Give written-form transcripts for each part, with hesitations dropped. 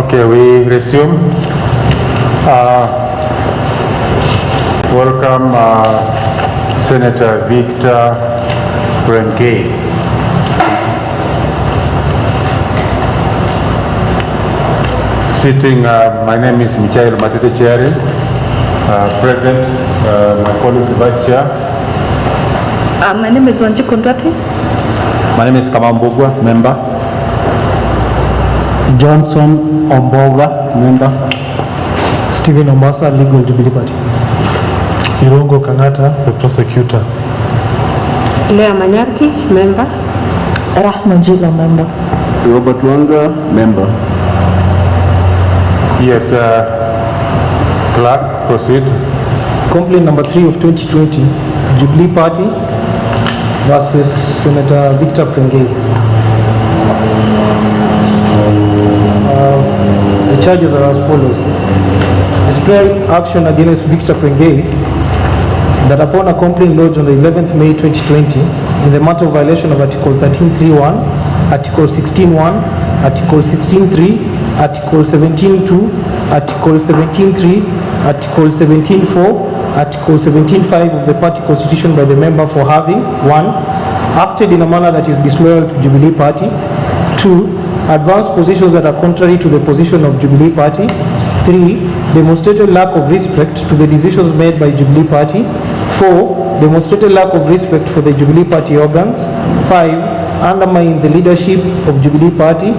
Okay, we resume. Welcome Senator Victor Prengei. Sitting, my name is Michael Matete Chiari. Present, my colleague Vice Chair. My name is Wanji Kondrati. My name is Kamambugwa, member. Johnson Omboga, member. Stephen Ombasa, Legal Jubilee Party. Irongo Kangata, the prosecutor. Lea Manyarki, member. Rahma Jila, member. Robert Wanga, member. Yes, clerk, proceed. Complaint number 3 of 2020, Jubilee Party versus Senator Victor Prengei. The charges are as follows. Disciplinary action against Victor Prengei, that upon a complaint lodged on the 11th May 2020 in the matter of violation of Article 13.3.1, Article 16.1, Article 16.3, Article 17.2, Article 17.3, Article 17.4, Article 17.5 of the party constitution by the member for having 1. Acted in a manner that is disloyal to Jubilee Party. 2. Advanced positions that are contrary to the position of Jubilee Party. 3. Demonstrated lack of respect to the decisions made by Jubilee Party. 4. Demonstrated lack of respect for the Jubilee Party organs. 5. Undermine the leadership of Jubilee Party.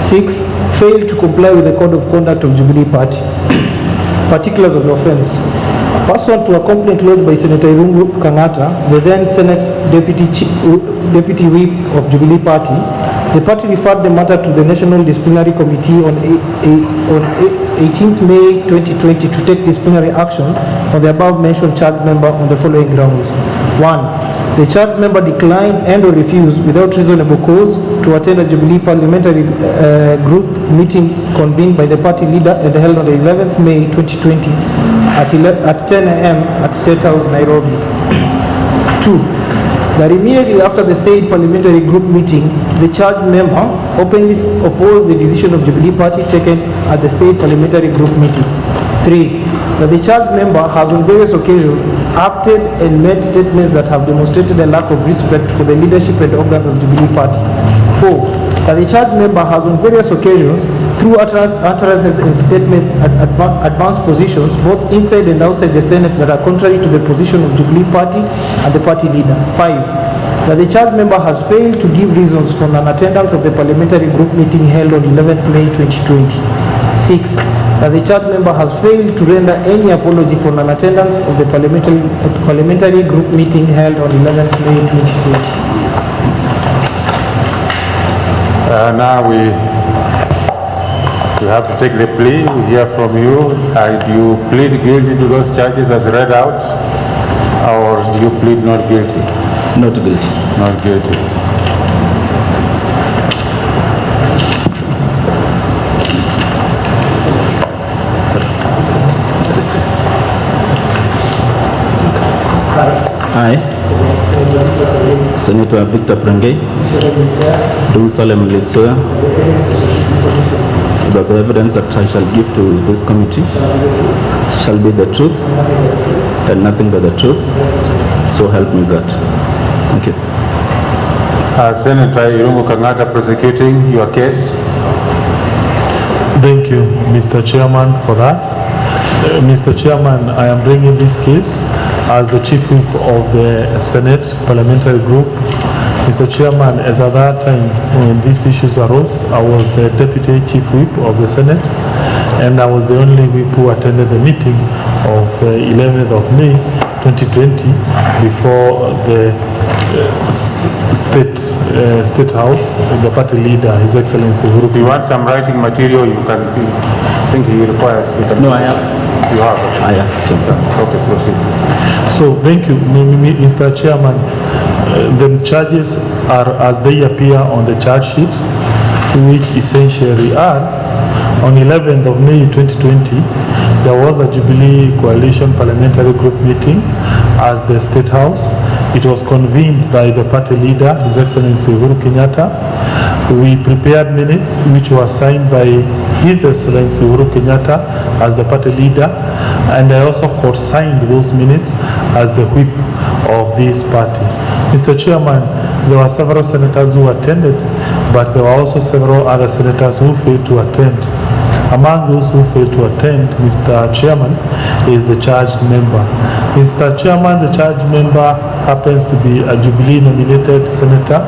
6. Failed to comply with the code of conduct of Jubilee Party. Particulars of the offence. Pursuant to a complaint lodged by Senator Irungu Kangata, the then Senate Deputy Whip of Jubilee Party, the party referred the matter to the National Disciplinary Committee on 18th May 2020 to take disciplinary action on the above mentioned charged member on the following grounds. 1. The charged member declined and or refused without reasonable cause to attend a Jubilee parliamentary group meeting convened by the party leader and held on the 11th May 2020 at 10 a.m. at State House, Nairobi. 2. That immediately after the said parliamentary group meeting, the charged member openly opposed the decision of Jubilee Party taken at the said parliamentary group meeting. 3. That the charged member has on various occasions acted and made statements that have demonstrated a lack of respect for the leadership and organs of Jubilee Party. 4. That the charged member has on various occasions, through utterances and statements at advanced positions, both inside and outside the Senate, that are contrary to the position of Jubilee Party and the party leader. 5. That the charged member has failed to give reasons for non-attendance of the parliamentary group meeting held on 11th May 2020. 6. That the charged member has failed to render any apology for non-attendance of the parliamentary group meeting held on 11th May 2020. Now we have to take the plea. We hear from you. Do you plead guilty to those charges as read out, or do you plead not guilty? Not guilty. Not guilty. I, Senator Victor Prengei, do solemnly swear that the evidence that I shall give to this committee shall be the truth and nothing but the truth. So help me God. Thank you. Senator Irungu Kangata, prosecuting your case. Thank you, Mr. Chairman, for that. Mr. Chairman, I am bringing this case as the Chief Whip of the Senate Parliamentary Group. Mr. Chairman, as at that time when these issues arose, I was the Deputy Chief Whip of the Senate, and I was the only whip who attended the meeting of 11th of May 2020 before the State House, the party leader, His Excellency Uhuru. If you want some writing material, you can. I think he requires. No, I have. You have. I have. Okay, proceed. So thank you, Mr. Chairman. The charges are as they appear on the charge sheet, which essentially are: on 11th of May 2020, there was a Jubilee Coalition Parliamentary Group meeting at the State House. It was convened by the party leader, His Excellency Uhuru Kenyatta. We prepared minutes which were signed by His Excellency Uhuru Kenyatta as the party leader, and I also co-signed those minutes as the whip of this party. Mr. Chairman, there were several senators who attended, but there were also several other senators who failed to attend. Among those who failed to attend, Mr. Chairman, is the charged member. Mr. Chairman, the charged member happens to be a Jubilee nominated senator,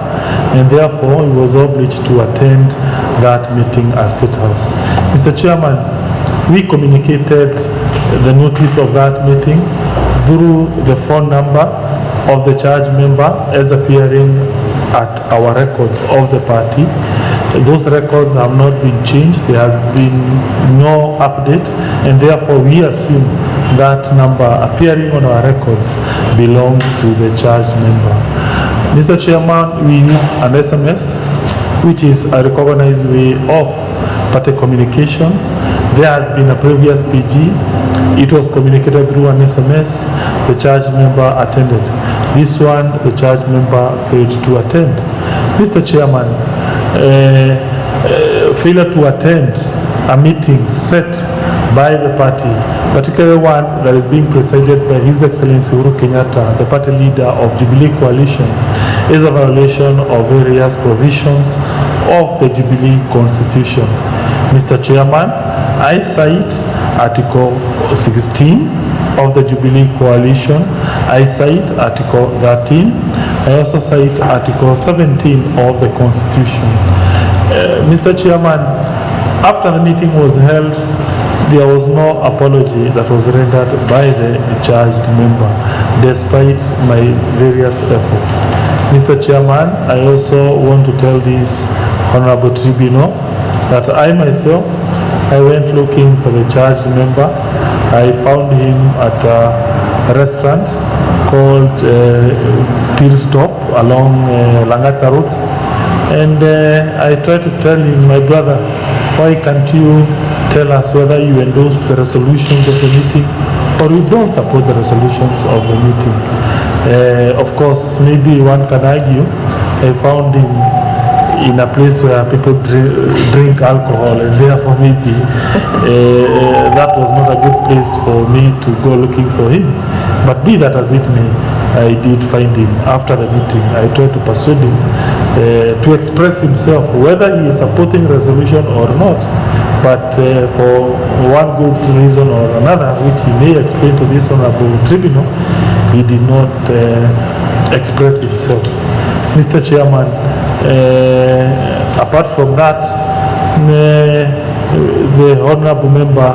and therefore he was obliged to attend that meeting at State House. Mr. Chairman, we communicated the notice of that meeting through the phone number of the charged member as appearing at our records of the party. Those records have not been changed. There has been no update, and therefore we assume that number appearing on our records belongs to the charged member. Mr. Chairman, we used an SMS, which is a recognized way of party communication. There has been a previous PG. It was communicated through an SMS. The charged member attended. This one, the charged member failed to attend. Mr. Chairman, failure to attend a meeting set by the party, particularly one that is being presided by His Excellency Uhuru Kenyatta, the party leader of Jubilee Coalition, is a violation of various provisions of the Jubilee Constitution. Mr. Chairman, I cite Article 16 of the Jubilee Coalition. I cite Article 13. I also cite Article 17 of the Constitution. Mr. Chairman, after the meeting was held, there was no apology that was rendered by the charged member, despite my various efforts. Mr. Chairman, I also want to tell this Honorable Tribunal that I myself, I went looking for the charged member. I found him at a restaurant called Peel Stop along Langata Road, and I tried to tell him, my brother, why can't you tell us whether you endorse the resolutions of the meeting or you don't support the resolutions of the meeting? Of course, maybe one can argue I found him in a place where people drink alcohol, and therefore maybe that was not a good place for me to go looking for him. But be that as it may, I did find him after the meeting. I tried to persuade him to express himself whether he is supporting resolution or not. But for one good reason or another, which he may explain to this honorable tribunal, he did not express himself. Mr. Chairman, apart from that, the honorable member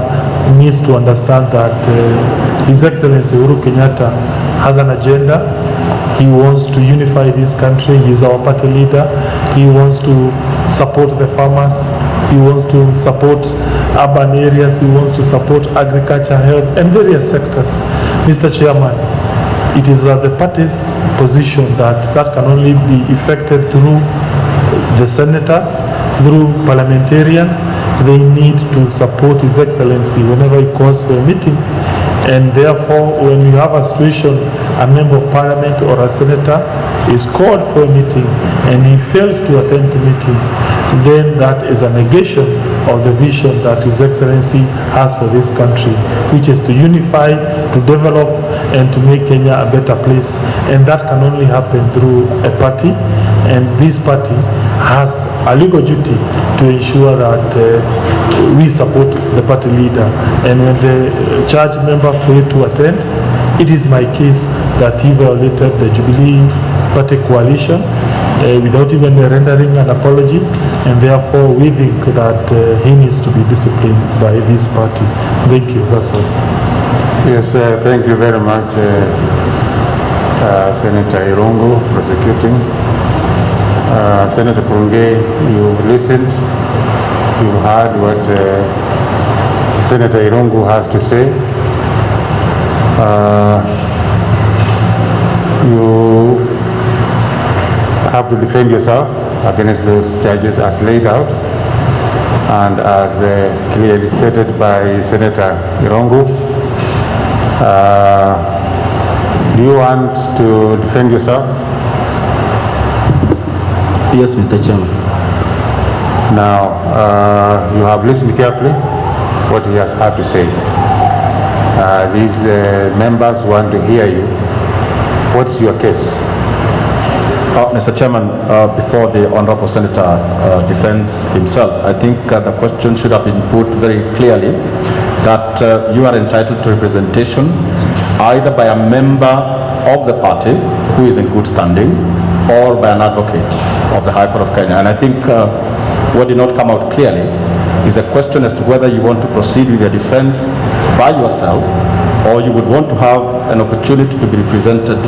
needs to understand that His Excellency Uhuru Kenyatta has an agenda. He wants to unify this country. He is our party leader. He wants to support the farmers. He wants to support urban areas. He wants to support agriculture, health, and various sectors. Mr. Chairman, it is the party's position that that can only be effected through the senators, through parliamentarians. They need to support His Excellency whenever he calls for a meeting. And therefore, when you have a situation, a member of parliament or a senator is called for a meeting and he fails to attend the meeting, then that is a negation of the vision that His Excellency has for this country, which is to unify, to develop, and to make Kenya a better place. And that can only happen through a party, and this party has a legal duty to ensure that we support the party leader. And when the charge member failed to attend, it is my case that he violated the Jubilee Party coalition without even rendering an apology, and therefore we think that he needs to be disciplined by this party. Thank you, that's all. Yes, thank you very much, Senator Irungu, prosecuting. Senator Prengei, you listened, you heard what Senator Irungu has to say. You have to defend yourself against those charges as laid out and as clearly stated by Senator Irungu. Do you want to defend yourself? Yes, Mr. Chairman. Now, you have listened carefully what he has had to say. These members want to hear you. What's your case? Mr. Chairman, before the Honorable Senator defends himself, I think the question should have been put very clearly that you are entitled to representation either by a member of the party who is in good standing or by an advocate of the High Court of Kenya. And I think what did not come out clearly is a question as to whether you want to proceed with your defense by yourself or you would want to have an opportunity to be represented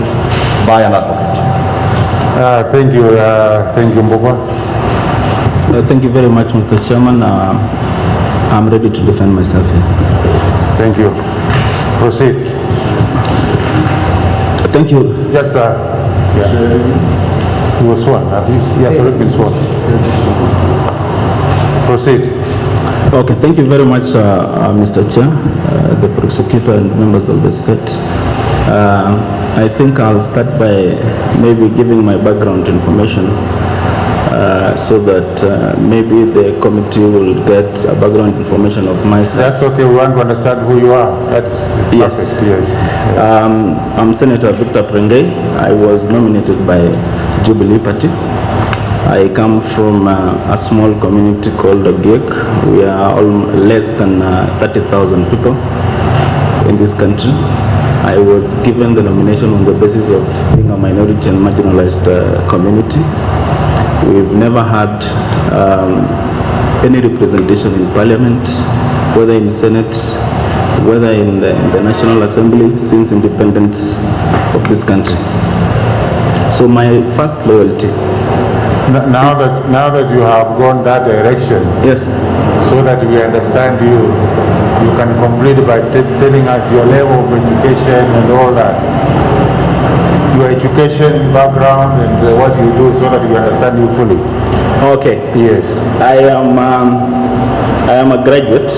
by an advocate. Thank you, Mbogwa. Thank you very much, Mr. Chairman. I'm ready to defend myself here. Thank you. Proceed. Thank you. Yes, sir. Yeah. He was sworn. He has already been sworn. Proceed. Okay, thank you very much, Mr. Chair, the prosecutor and members of the state. I think I'll start by maybe giving my background information so that maybe the committee will get a background information of myself. That's okay. We want to understand who you are. That's Yes. perfect. Yes. I'm Senator Victor Prengei. I was nominated by Jubilee Party. I come from a small community called Ogiek. We are less than 30,000 people in this country. I was given the nomination on the basis of being a minority and marginalized community. We've never had any representation in Parliament, whether in Senate, whether in the National Assembly since independence of this country. So my first loyalty. Now that you have gone that direction, Yes. so that we understand you, you can complete by telling us your level of education and all that. Your education background and what you do, so that we understand you fully. Okay. Yes. I am a graduate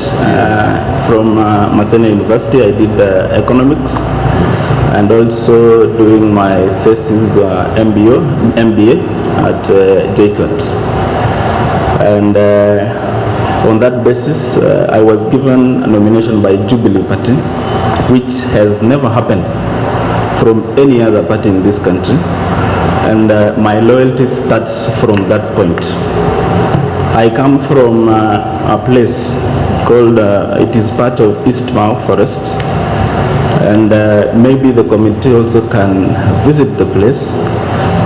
from Maseno University. I did economics and also doing my thesis MBA at JCUT. And on that basis, I was given a nomination by Jubilee Party, which has never happened from any other party in this country. And my loyalty starts from that point. I come from a place called, it is part of East Mau Forest. And maybe the committee also can visit the place,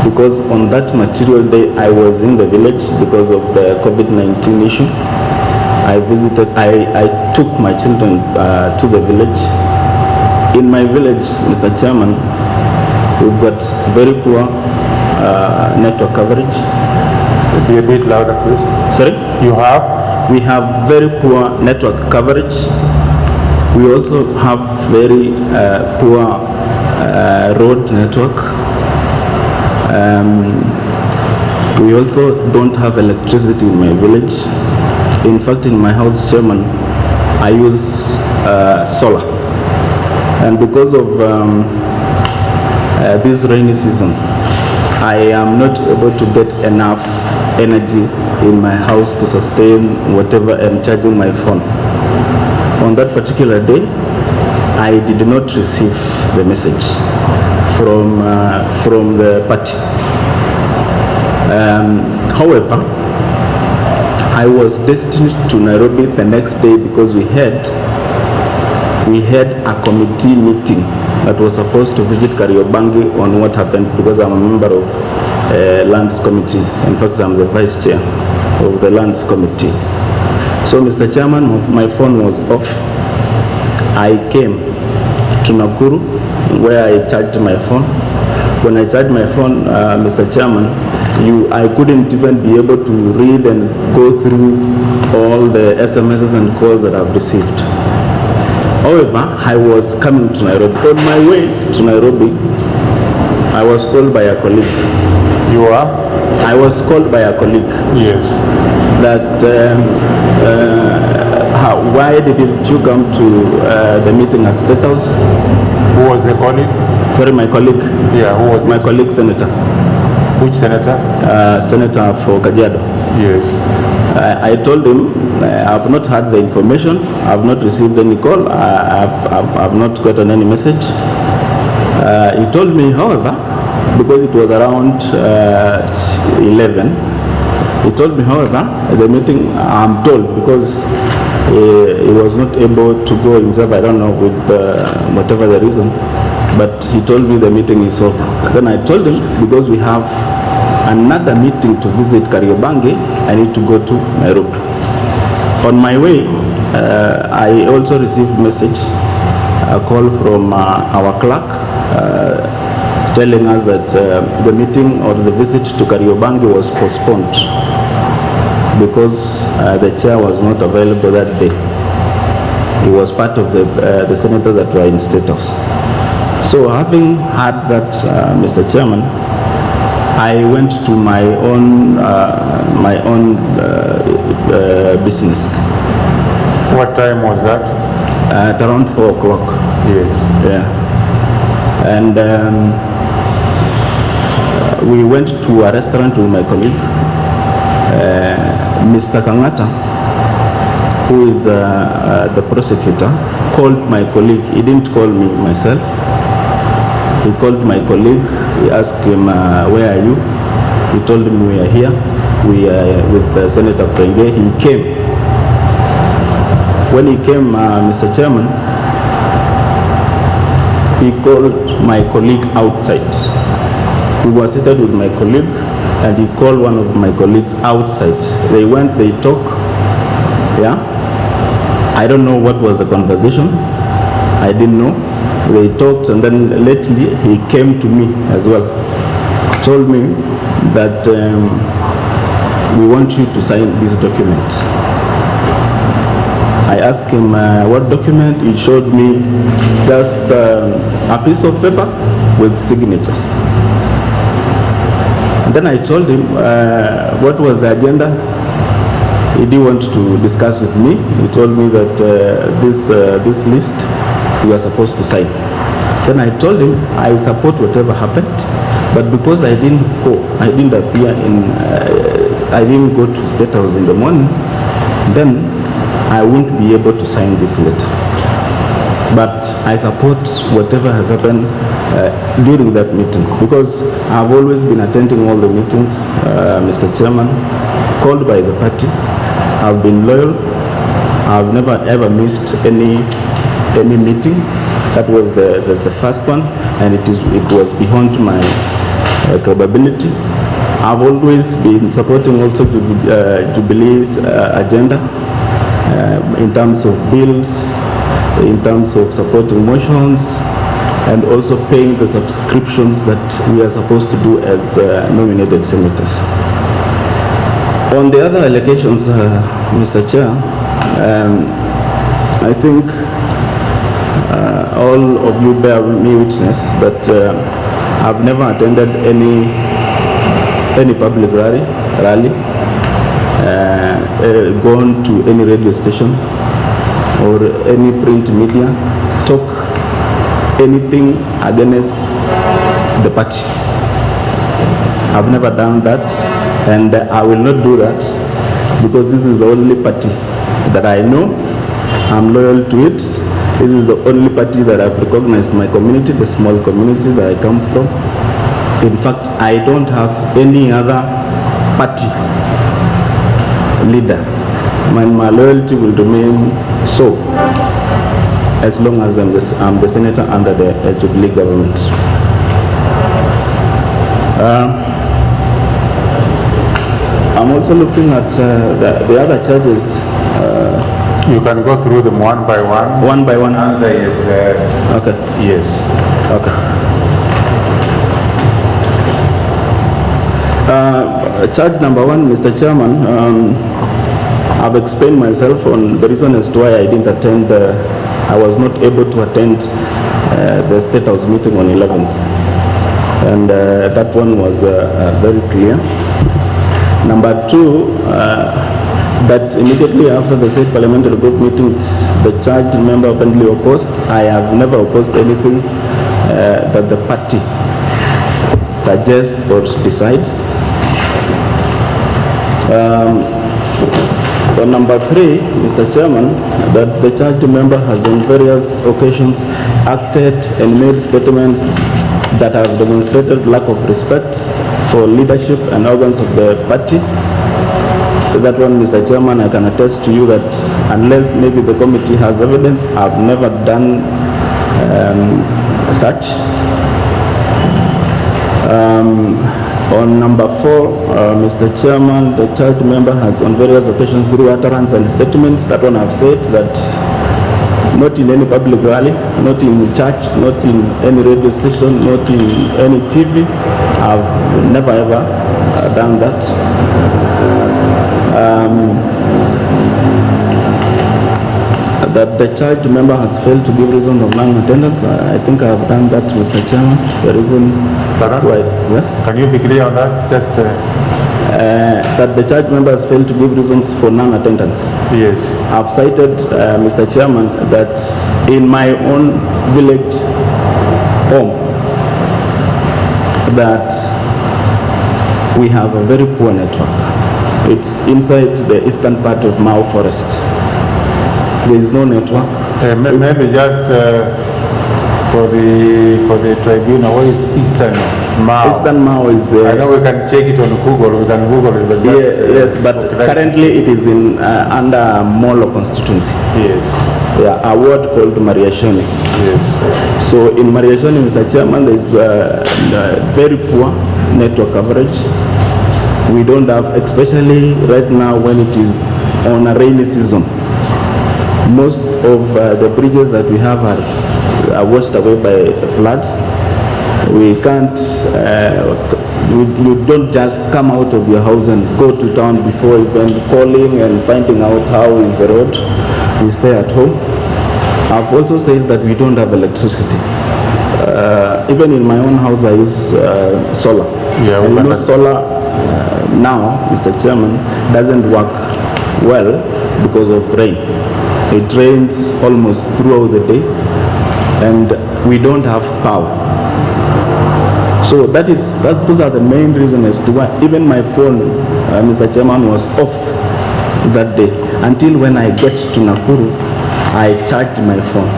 because on that material day I was in the village because of the COVID-19 issue. I took my children to the village. In my village, Mr. Chairman, we've got very poor network coverage. Be a bit louder, please. Sorry? We have very poor network coverage. We also have very poor road network. We also don't have electricity in my village. In fact, in my house, Chairman, I use solar. And because of this rainy season, I am not able to get enough energy in my house to sustain whatever I'm charging my phone. On that particular day, I did not receive the message from the party. However, I was destined to Nairobi the next day because we had a committee meeting that was supposed to visit Kariobangi on what happened, because I'm a member of Lands Committee. In fact, I'm the vice chair of the Lands Committee. So, Mr. Chairman, my phone was off. I came to Nakuru where I charged my phone. When I charged my phone, Mr. Chairman, I couldn't even be able to read and go through all the SMSs and calls that I've received. However, I was coming to Nairobi. On my way to Nairobi, I was called by a colleague. You are? I was called by a colleague. Yes. That why didn't you come to the meeting at State House? Who was the colleague? Sorry, my colleague. Yeah, who was my it? colleague, Senator. Which senator? Senator for Kajiado. Yes. I told him I have not had the information, I have not received any call, I have not gotten any message. He told me, however, because it was around 11, he told me, however, the meeting, I'm told, because he was not able to go himself, I don't know, with whatever the reason, but he told me the meeting is over. Then I told him, because we have another meeting to visit Kariobangi, I need to go to Nairobi. On my way, I also received message, a call from our clerk, telling us that the meeting or the visit to Kariobangi was postponed because the chair was not available that day. He was part of the senators that were in status. So having had that, Mr. Chairman, I went to my own business. What time was that? At around 4 o'clock. Yes. Yeah. And we went to a restaurant with my colleague, Mr. Kangata, who is the prosecutor, called my colleague. He didn't call me myself. He called my colleague. He asked him, where are you? He told him we are here. We are with Senator Prengei. He came. When he came, Mr. Chairman, he called my colleague outside. We were seated with my colleague, and he called one of my colleagues outside. They went, they talked. Yeah. I don't know what was the conversation. I didn't know. They talked, and then lately he came to me as well. Told me that we want you to sign this document. I asked him what document. He showed me just a piece of paper with signatures. And then I told him what was the agenda. He didn't want to discuss with me. He told me that this list we are supposed to sign. Then I told him I support whatever happened, but because I didn't go, I didn't appear in, I didn't go to State House in the morning, then I won't be able to sign this letter. But I support whatever has happened during that meeting, because I've always been attending all the meetings, Mr. Chairman, called by the party. I've been loyal. I've never ever missed any meeting. That was the first one, and it was beyond my capability. I've always been supporting also Jubilee's agenda in terms of bills, in terms of supporting motions, and also paying the subscriptions that we are supposed to do as nominated senators. On the other allegations, Mr. Chair, I think all of you bear me witness that I've never attended any public rally, gone to any radio station or any print media, talk anything against the party. I've never done that, and I will not do that, because this is the only party that I know. I'm loyal to it. This is the only party that I've recognized my community, the small community that I come from. In fact, I don't have any other party leader. My loyalty will remain so as long as I'm the senator under the Jubilee government. I'm also looking at the other charges. You can go through them one by one. One by one. Answer is okay. yes. Okay. Charge number one, Mr. Chairman. I've explained myself on the reason as to why I didn't attend. I was not able to attend the State House meeting on 11th, and that one was very clear. Number two, that immediately after the state parliamentary group meeting, the charged member openly opposed. I have never opposed anything that the party suggests or decides. On number 3, Mr. Chairman, that the charged member has on various occasions acted and made statements that have demonstrated lack of respect for leadership and organs of the party. That one, Mr. Chairman, I can attest to you that unless maybe the committee has evidence, I've never done such. On number 4, Mr. Chairman, the charged member has on various occasions through utterance and statements, that one I've said that not in any public rally, not in church, not in any radio station, not in any TV. I've never ever done that. That the charged member has failed to give reason of non-attendance. I think I have done that, Mr. Chairman. The reason why, yes? Can you be clear on that? Just that the charged member has failed to give reasons for non-attendance. yes. I've cited, Mr. Chairman, that in my own village home, that we have a very poor network. It's inside the eastern part of Mao Forest. There is no network. Maybe just for the tribunal, what is Eastern Mao? Eastern Mao is I know we can check it on Google. We can Google it. But yes, but currently it is in under Molo constituency. Yes. Yeah, a ward called Mariashoni. Yes. So in Mariashoni, Mr. Chairman, there is very poor network coverage. We don't have, especially right now when it is on a rainy season. Most of the bridges that we have are washed away by floods. We can't, you don't just come out of your house and go to town before even calling and finding out how is the road. We stay at home. I've also said that we don't have electricity. Even in my own house I use solar. Yeah, and you know solar now, Mr. Chairman, doesn't work well because of rain. It rains almost throughout the day and we don't have power. So those are the main reasons as to why even my phone, Mr. Chairman, was off that day. Until when I get to Nakuru, I charged my phone.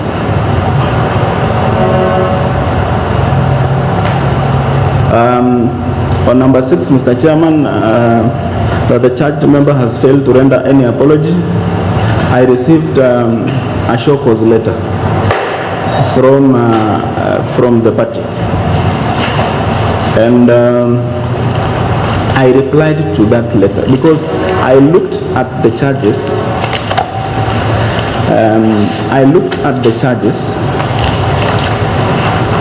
On number 6, Mr. Chairman, that the charged member has failed to render any apology. I received a show cause letter from the party, and I replied to that letter because I looked at the charges.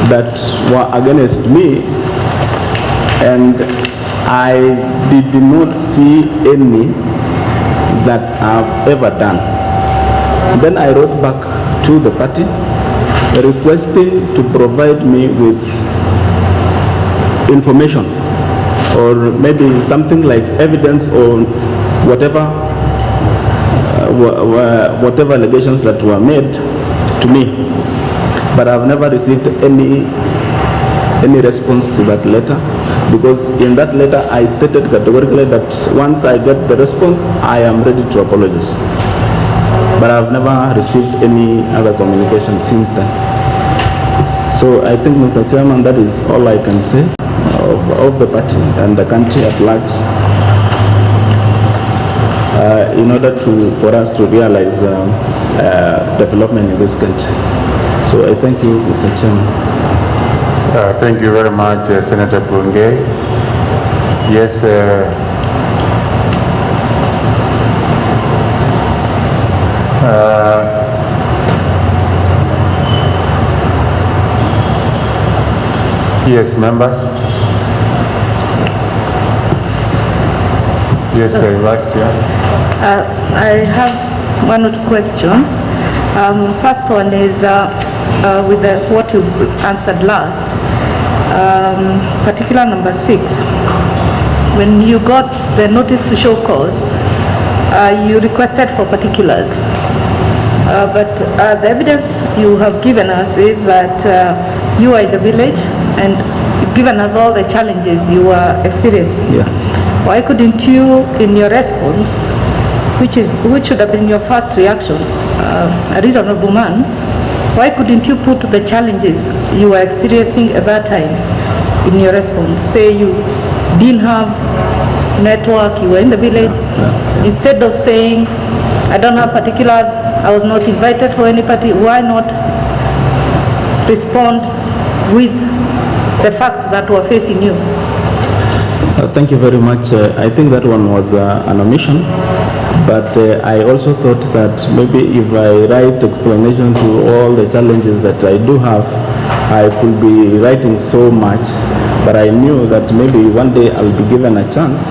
That were against me, and I did not see any that I've ever done. Then I wrote back to the party requesting to provide me with information or maybe something like evidence on whatever allegations that were made to me. But I've never received any response to that letter, because in that letter I stated categorically that once I get the response, I am ready to apologize. But I've never received any other communication since then. So I think, Mr. Chairman, that is all I can say of the party and the country at large, in order for us to realize development in this country. So I thank you, Mr. Chairman. Thank you very much, Senator Prengei. Yes, yes, members. Yes, Vice Chair. I have one or two questions. First one is with what you answered last, particular number 6. When you got the notice to show cause, you requested for particulars, but the evidence you have given us is that you are in the village and you've given us all the challenges you are experiencing. Yeah. Why couldn't you, in your response, which should have been your first reaction, a reasonable man, why couldn't you put the challenges you were experiencing at that time in your response? Say you didn't have network, you were in the village. Instead of saying, I don't have particulars, I was not invited for any party, why not respond with the facts that were facing you? Thank you very much. I think that one was an omission, but I also thought that maybe if I write explanation to all the challenges that I do have, I could be writing so much, but I knew that maybe one day I'll be given a chance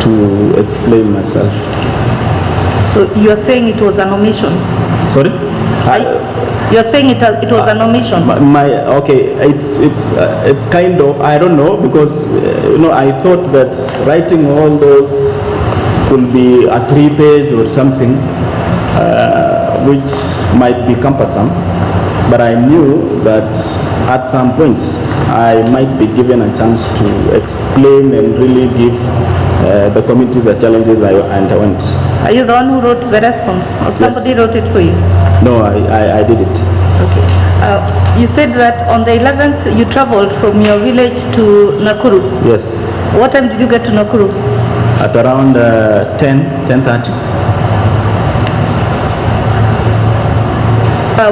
to explain myself. So you're saying it was an omission? Sorry? You're saying it was an omission? Okay, it's kind of, I don't know, because I thought that writing all those could be a 3-page or something, which might be cumbersome, but I knew that at some point I might be given a chance to explain and really give the committee the challenges I underwent. Are you the one who wrote the response, or somebody wrote it for you? No, I did it. Okay. You said that on the 11th you traveled from your village to Nakuru. Yes. What time did you get to Nakuru? At around 10:30.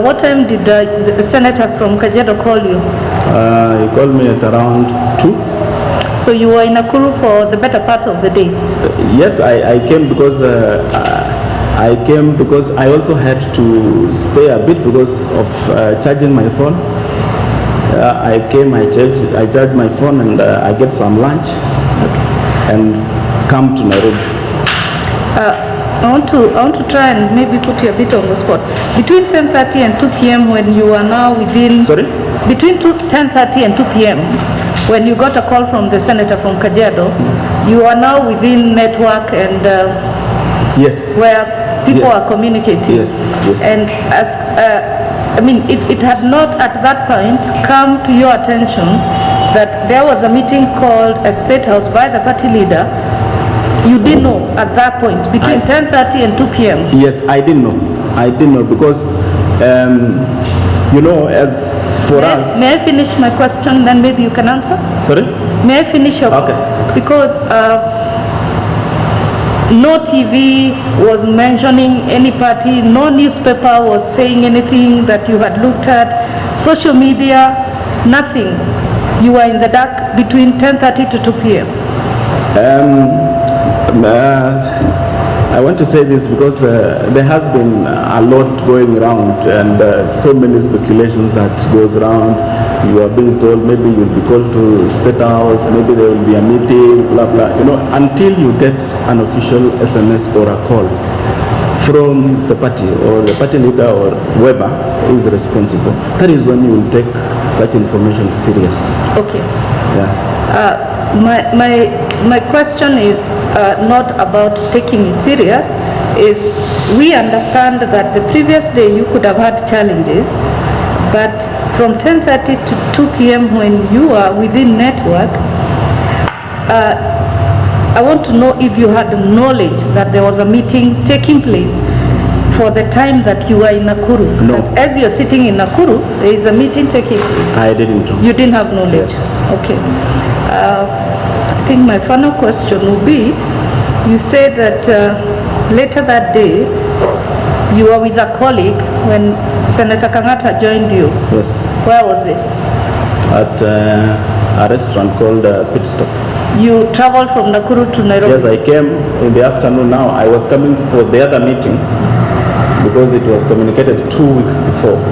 What time did the senator from Kajiado call you? He called me at around 2. So you were in Nakuru for the better part of the day? Yes, I came because I also had to stay a bit because of charging my phone. I came, I charged my phone, and I get some lunch and come to Nairobi. I want to try and maybe put you a bit on the spot. Between 10:30 and 2 p.m. when you are now within... Sorry? Between 10:30 and 2 p.m. when you got a call from the senator from Kajiado, you are now within network and yes, where people are communicating. Yes, yes. And as it had not at that point come to your attention that there was a meeting called at State House by the party leader. You didn't know at that point between 10:30 and 2 p.m. Yes, I didn't know. I didn't know because as for us. May I finish my question, then maybe you can answer? Sorry? May I finish your Okay. Because no TV was mentioning any party, no newspaper was saying anything that you had looked at, social media, nothing. You were in the dark between 10:30 to 2 p.m. I want to say this because there has been a lot going around and so many speculations that goes around. You are being told maybe you'll be called to State House, maybe there will be a meeting, blah blah. Until you get an official SMS or a call from the party or the party leader or whoever is responsible, that is when you will take such information serious. Okay. Yeah. My question is not about taking it serious. Is we understand that the previous day you could have had challenges, but from 10:30 to 2 p.m. when you are within network, I want to know if you had knowledge that there was a meeting taking place for the time that you were in Nakuru. No. That as you're sitting in Nakuru, there is a meeting taking place. I didn't know. You didn't have knowledge? Yes. Okay. I think my final question will be, you said that later that day, you were with a colleague when Senator Kangata joined you. Yes. Where was this? At a restaurant called Pit Stop. You traveled from Nakuru to Nairobi? Yes, I came in the afternoon now. I was coming for the other meeting because it was communicated 2 weeks before.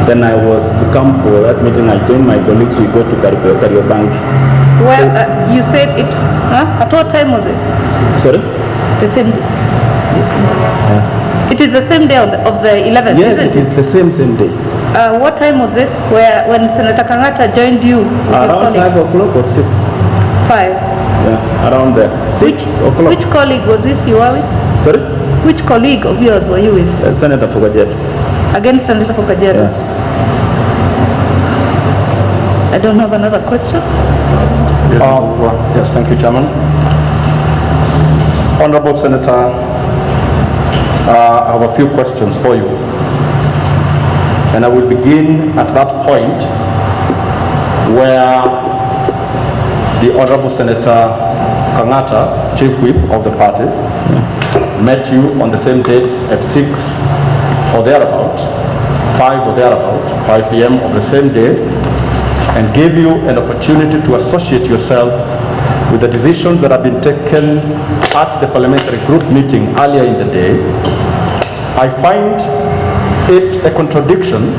Then I was to come for that meeting. I joined my colleagues. We go to Kariobangi. Well, you said it, at what time was it? Sorry? The same day. Yeah. It is the same day of the 11th, Yes, isn't it is the same day. What time was this, when Senator Kangata joined you? Around 5 o'clock or 6. 5? Yeah, around there. 6 o'clock. Which colleague was this you were with? Sorry? Which colleague of yours were you with? Senator Kajiado. Against Senator Kajiado? Yeah. I don't have another question. Yes, thank you, Chairman. Honorable Senator, I have a few questions for you. And I will begin at that point where the Honorable Senator Kangata, Chief Whip of the party, met you on the same date at 6 or thereabout, 5 or thereabout, 5 p.m. of the same day, and gave you an opportunity to associate yourself with the decisions that have been taken at the parliamentary group meeting earlier in the day. I find it a contradiction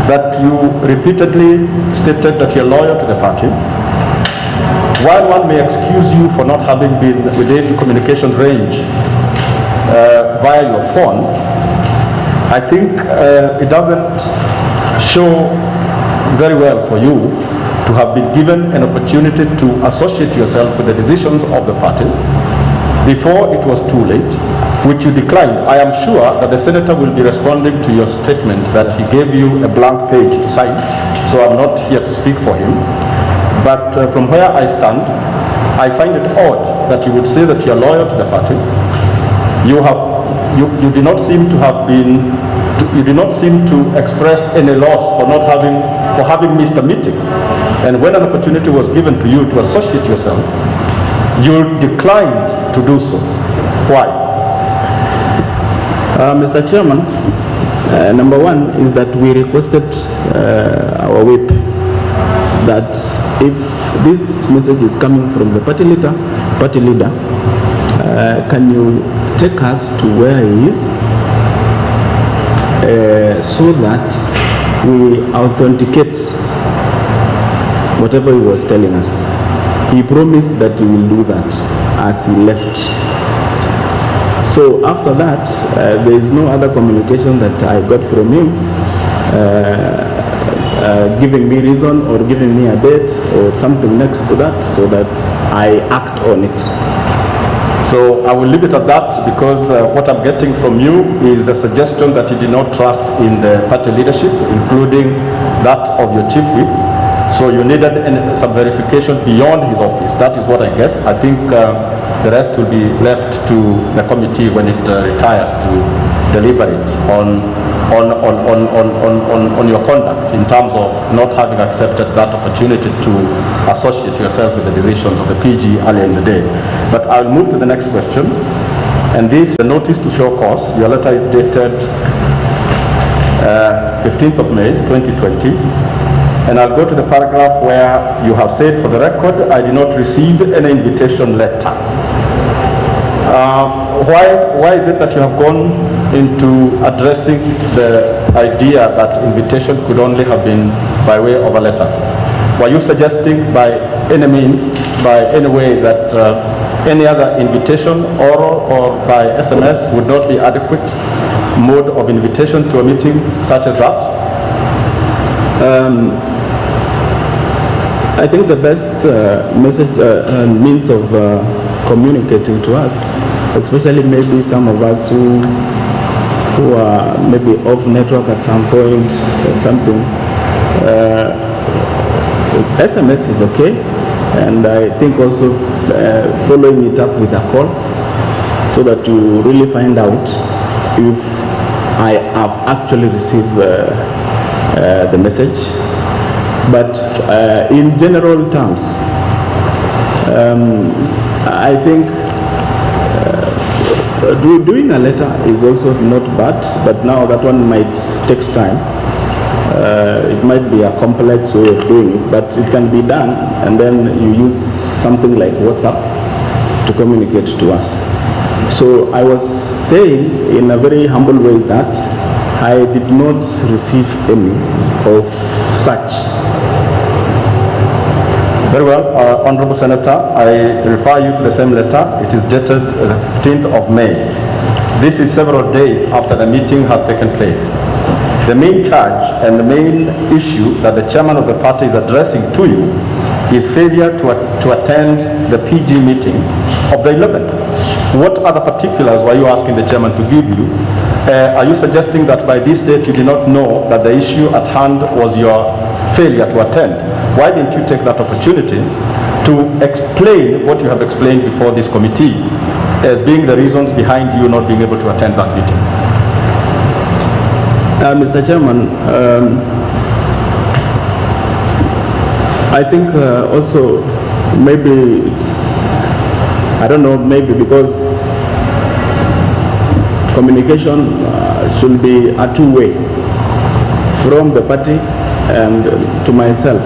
that you repeatedly stated that you're loyal to the party. While one may excuse you for not having been within communication range via your phone, I think it doesn't show very well for you to have been given an opportunity to associate yourself with the decisions of the party before it was too late, which you declined. I am sure that the senator will be responding to your statement that he gave you a blank page to sign, so I'm not here to speak for him. But from where I stand, I find it odd that you would say that you are loyal to the party. You do not seem to have been, you do not seem to express any loss for having missed a meeting. And when an opportunity was given to you to associate yourself, you declined to do so. Why? Mr. Chairman, number one is that we requested our whip that if this message is coming from the party leader, can you take us to where he is so that we authenticate whatever he was telling us. He promised that he will do that as he left. So after that, there is no other communication that I got from him giving me reason or giving me a date or something next to that so that I act on it. So I will leave it at that because what I'm getting from you is the suggestion that you did not trust in the party leadership, including that of your chief whip. So you needed some verification beyond his office. That is what I get. I think the rest will be left to the committee when it retires to deliberate on your conduct in terms of not having accepted that opportunity to associate yourself with the decisions of the PG earlier in the day. But I'll move to the next question. And this, the notice to show cause. Your letter is dated 15th of May 2020. And I'll go to the paragraph where you have said, for the record, I did not receive any invitation letter. Why is it that you have gone into addressing the idea that invitation could only have been by way of a letter? Were you suggesting by any means, by any way, that any other invitation, oral or by SMS, would not be adequate mode of invitation to a meeting such as that? I think the best message means of communicating to us, especially maybe some of us who are maybe off network at some point or something, SMS is okay, and I think also following it up with a call so that you really find out if I have actually received the message. But in general terms, I think doing a letter is also not bad, but now that one might take time. It might be a complex way of doing it, but it can be done, and then you use something like WhatsApp to communicate to us. So I was saying in a very humble way that I did not receive any of such. Very well, Honorable Senator, I refer you to the same letter. It is dated the 15th of May. This is several days after the meeting has taken place. The main charge and the main issue that the chairman of the party is addressing to you is failure to attend the PG meeting of the 11th. What other particulars were you asking the chairman to give you? Are you suggesting that by this date you did not know that the issue at hand was your failure to attend? Why didn't you take that opportunity to explain what you have explained before this committee? as being the reasons behind you not being able to attend that meeting? Mr. Chairman, I think also maybe it's, I don't know, maybe because communication should be a two-way from the party and to myself.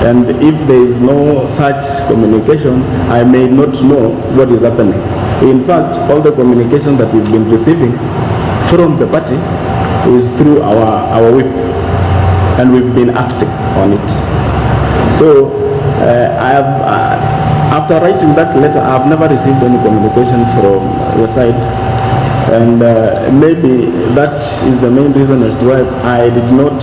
And if there is no such communication, I may not know what is happening. In fact, all the communication that we've been receiving from the party is through our whip, and we've been acting on it. So I have, after writing that letter, I have never received any communication from your side, and maybe that is the main reason as to why I did not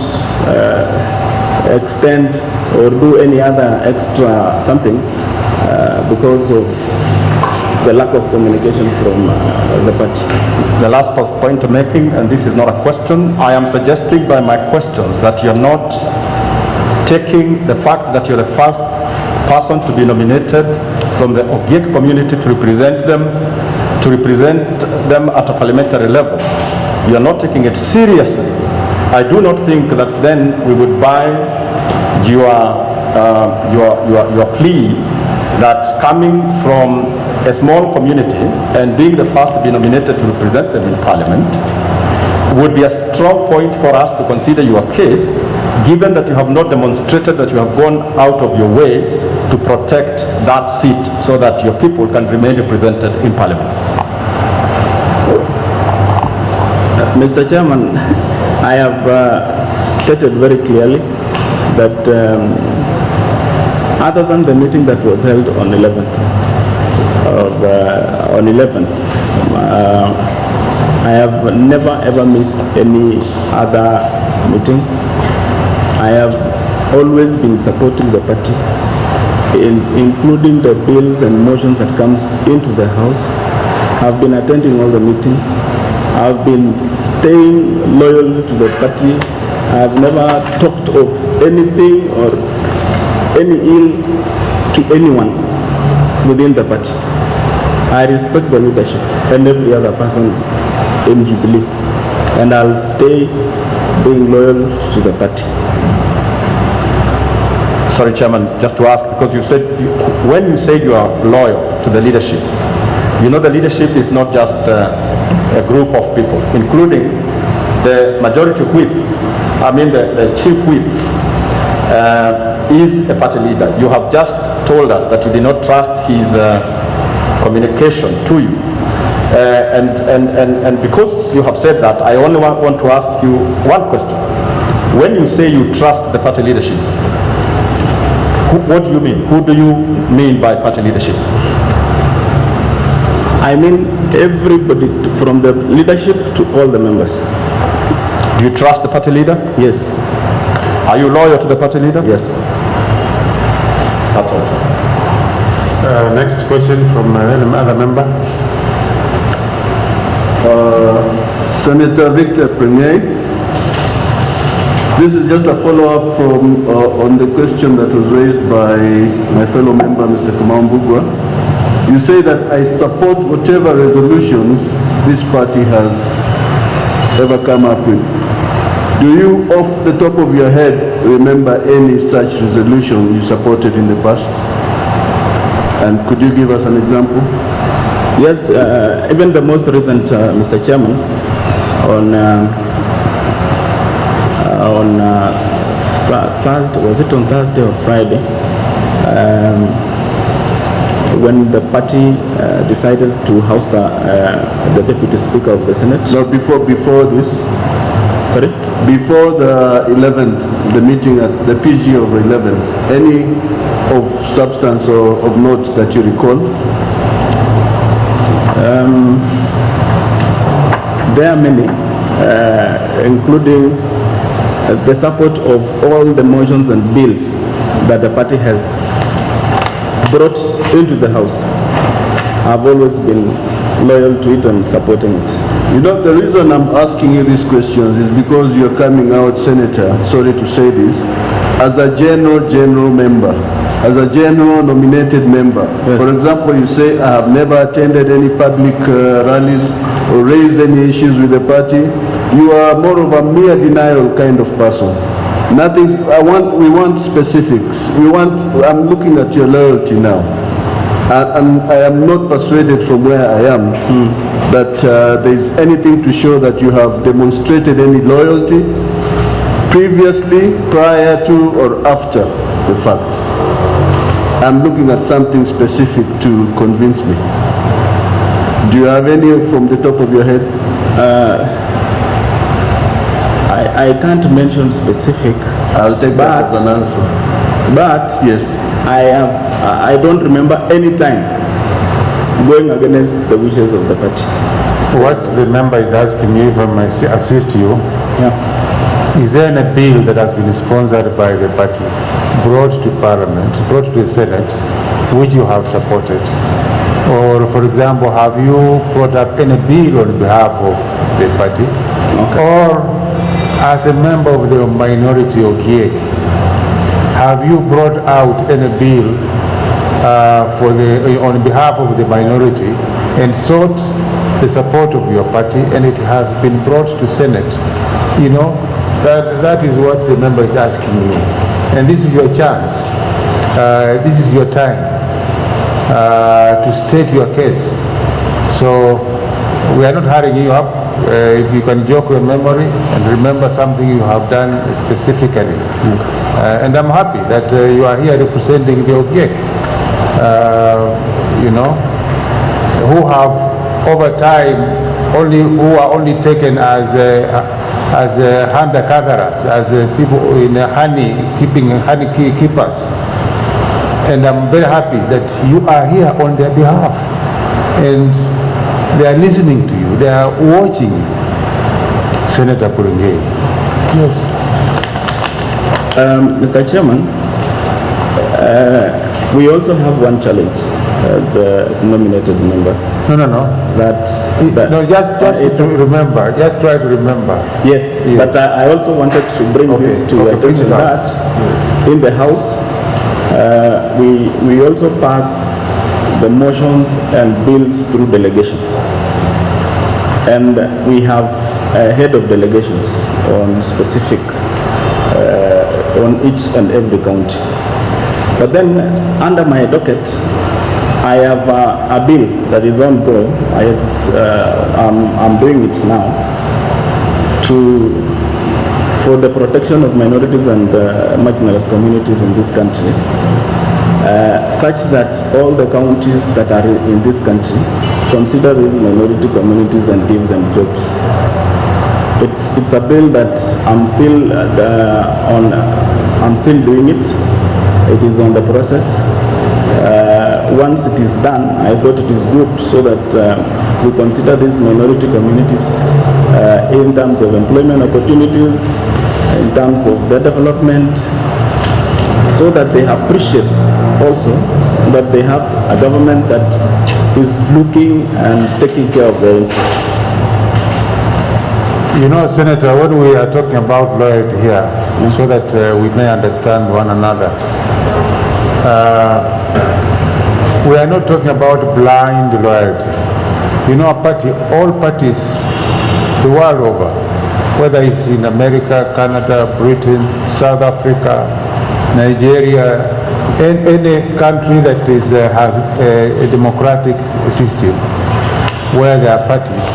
extend or do any other extra something because of the lack of communication from the party. The last point I'm making, and this is not a question, I am suggesting by my questions that you're not taking the fact that you're the first person to be nominated from the Ogiek community to represent them at a parliamentary level. You're not taking it seriously. I do not think that then we would buy your plea that coming from a small community and being the first to be nominated to represent them in parliament would be a strong point for us to consider your case, given that you have not demonstrated that you have gone out of your way to protect that seat so that your people can remain represented in parliament. Mr. Chairman, I have stated very clearly that other than the meeting that was held on 11th, I have never ever missed any other meeting. I have always been supporting the party, including the bills and motions that comes into the house. I've been attending all the meetings. I've been staying loyal to the party. I've never talked of anything or any ill to anyone within the party. I respect the leadership and every other person in Jubilee, and I'll stay being loyal to the party. Sorry, Chairman, just to ask, because you said, when you say you are loyal to the leadership, you know the leadership is not just a group of people, including the majority whip, the chief whip is a party leader. You have just told us that you did not trust his communication to you. And because you have said that, I only want to ask you one question. When you say you trust the party leadership, what do you mean? Who do you mean by party leadership? I mean everybody, from the leadership to all the members. Do you trust the party leader? Yes. Are you loyal to the party leader? Yes. That's all. Next question from another member. Senator Victor Prengei. This is just a follow-up from on the question that was raised by my fellow member, Mr. Kamau. You say that I support whatever resolutions this party has ever come up with. Do you, off the top of your head, remember any such resolution you supported in the past? And could you give us an example? Yes, even the most recent, Mr. Chairman, on Thursday, was it on Thursday or Friday, when the party decided to house the Deputy Speaker of the Senate? No, before this. Sorry? Before the 11th, the meeting at the PG of 11th, any of substance or of note that you recall? There are many, including the support of all the motions and bills that the party has brought into the House. I've always been loyal to it and supporting it. You know, the reason I'm asking you these questions is because you're coming out, Senator, sorry to say this, as a general member, as a general nominated member. Yes. For example, you say, I have never attended any public rallies or raised any issues with the party. You are more of a mere denial kind of person. Nothing, we want specifics. I'm looking at your loyalty now. And I am not persuaded from where I am that there is anything to show that you have demonstrated any loyalty previously, prior to, or after the fact. I'm looking at something specific to convince me. Do you have any from the top of your head? I can't mention specific. I'll take that as an answer. But Yes. I don't remember any time going against the wishes of the party. What the member is asking me if I may assist you, Yeah. is there a bill that has been sponsored by the party, brought to Parliament, brought to the Senate, which you have supported? Or, for example, have you brought up any bill on behalf of the party? Okay. Or, as a member of the minority of GIEC, have you brought out any bill on behalf of the minority and sought the support of your party, and it has been brought to Senate? You know, that is what the member is asking you. And this is your chance. This is your time to state your case. So we are not hurrying you up. If you can jog your memory and remember something you have done specifically. And I'm happy that you are here representing the OPEC, you know, who have over time who are only taken as hunter-gatherers, as people in honey keepers. And I'm very happy that you are here on their behalf. And they are listening to you, they are watching you. Senator Prengei. Yes. Mr. Chairman, we also have one challenge as nominated members. No. No, just to remember. Just try to remember. Yes, Yes. but I also wanted to bring this to your attention that in the House, we also pass the motions and bills through delegation. And we have a head of delegations on specific, on each and every county. But then under my docket, I have a bill that is on go. I'm doing it now for the protection of minorities and marginalized communities in this country, such that all the counties that are in this country consider these minority communities and give them jobs. It's a bill that I'm still I'm still doing it. It is on the process. Once it is done, I thought it is good so that we consider these minority communities in terms of employment opportunities, in terms of their development, so that they appreciate also that they have a government that is looking and taking care of their interests. You know, Senator, when we are talking about loyalty here, so that we may understand one another, we are not talking about blind loyalty. You know, all parties the world over, whether it's in America, Canada, Britain, South Africa, Nigeria, any country that has a democratic system where there are parties,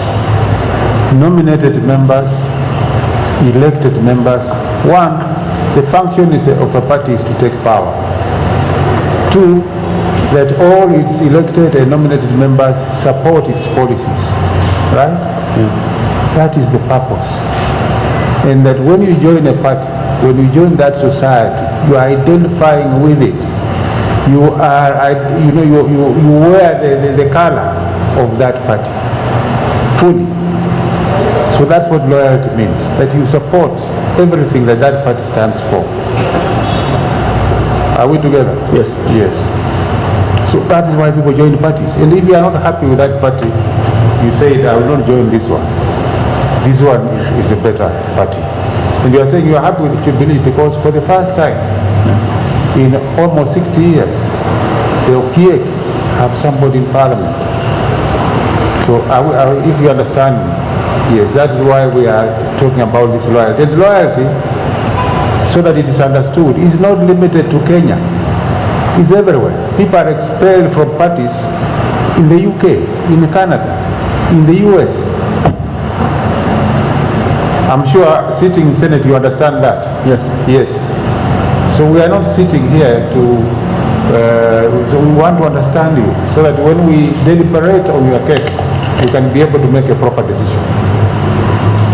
nominated members, elected members. One, the function of a party is to take power. Two, that all its elected and nominated members support its policies, right? That is the purpose. And that when you join a party, when you join that society, you are identifying with it. You are, you wear the color of that party fully. So that's what loyalty means, that you support everything that that party stands for. Are we together? Yes. Yes. So that is why people join parties. And if you are not happy with that party, you say, I will not join this one. This one is a better party. And you are saying you are happy with Jubilee because for the first time in almost 60 years, the OPA have somebody in Parliament. So if you understand me, yes, that is why we are talking about this loyalty. And loyalty, so that it is understood, is not limited to Kenya. It's everywhere. People are expelled from parties in the UK, in Canada, in the US. I'm sure sitting in Senate you understand that. Yes. Yes. So we are not sitting here to, so we want to understand you so that when we deliberate on your case, we can be able to make a proper decision.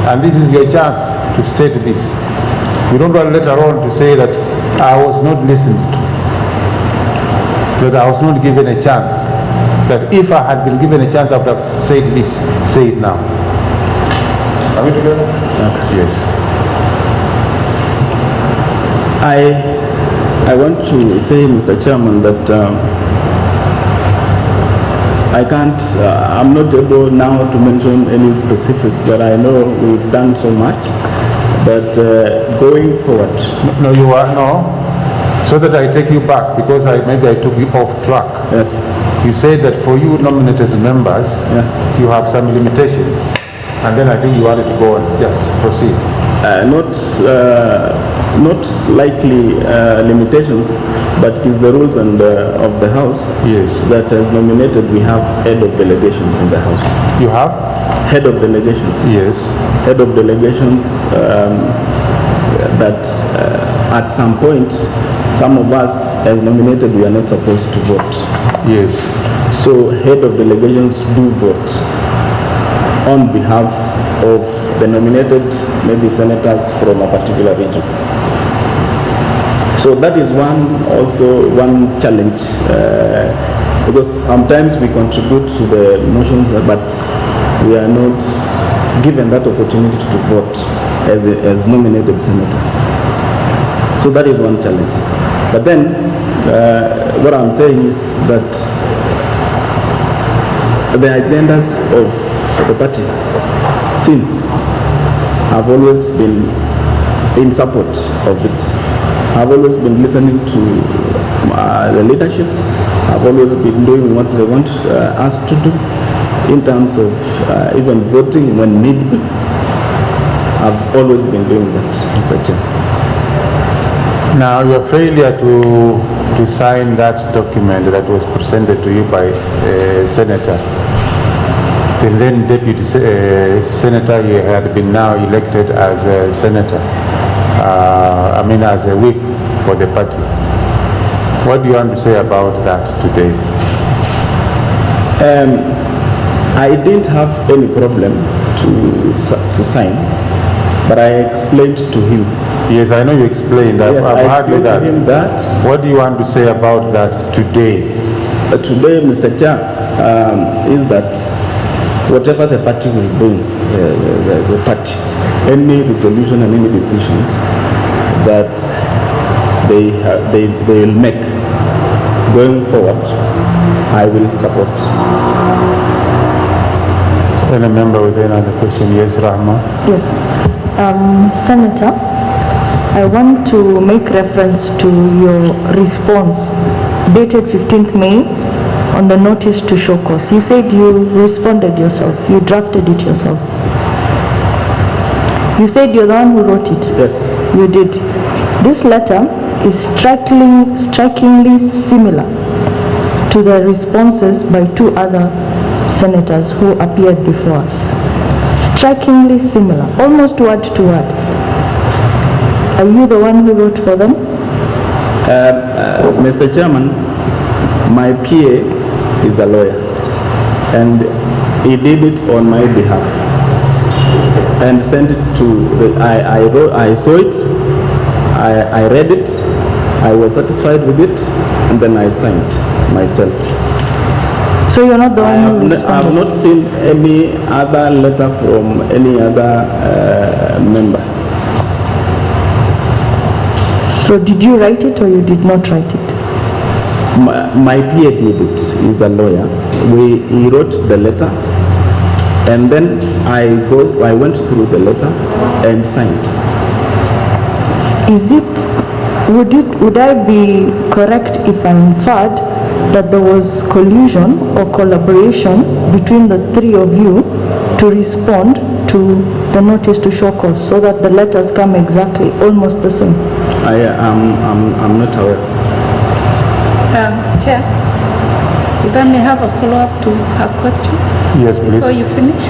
And this is your chance to state this. You don't want later on to say that I was not listened to, that I was not given a chance, that if I had been given a chance I would have said this, say it now. Are we together? Okay. Yes. I want to say, Mr. Chairman, that I can't, I'm not able now to mention any specific, but I know we've done so much. But going forward. No, you are, no. So that I take you back, because maybe I took you off track. Yes. You said that for you nominated members, you have some limitations. And then I think you wanted to go and just proceed. Not likely limitations, but it is the rules and of the House. Yes. That as nominated, we have head of delegations in the House. You have? Head of delegations. Yes. Head of delegations that at some point, some of us as nominated, we are not supposed to vote. Yes. So head of delegations do vote on behalf of the nominated, maybe senators from a particular region. So that is one challenge, because sometimes we contribute to the motions, but we are not given that opportunity to vote as nominated senators. So that is one challenge. But then, what I'm saying is that the agendas of the party since have always been in support of it. I've always been listening to the leadership. I've always been doing what they want us to do in terms of even voting when needed. I've always been doing that, Mr. Chair. Now, your failure to sign that document that was presented to you by a senator, the then deputy senator, he had been now elected as a senator, as a whip for the party. What do you want to say about that today? I didn't have any problem to sign, but I explained to him. Yes, I know you explained. Yes, I've heard to him that. What do you want to say about that today? Today, Mr. Chair, is that whatever the party will bring, the party, any resolution and any decision that they will make going forward, I will support. Any member with another question? Yes, Rahma. Yes. Senator, I want to make reference to your response dated 15th May on the notice to show cause. You said you responded yourself, you drafted it yourself. You said you're the one who wrote it. Yes. You did. This letter is strikingly similar to the responses by two other senators who appeared before us. Strikingly similar, almost word to word. Are you the one who wrote for them? Mr. Chairman, my PA is a lawyer, and he did it on my behalf and sent it to I saw it, I read it, I was satisfied with it, and then I signed myself. So you're not the one who responded? I have not seen any other letter from any other member. So did you write it or you did not write it? My PA did it. He's a lawyer. He wrote the letter, and then I went through the letter and signed. would I be correct if I inferred that there was collusion or collaboration between the three of you to respond to the notice to show cause, so that the letters come exactly almost the same? I'm not aware. Chair, if I may have a follow-up to her question? Yes, please. Before you finish?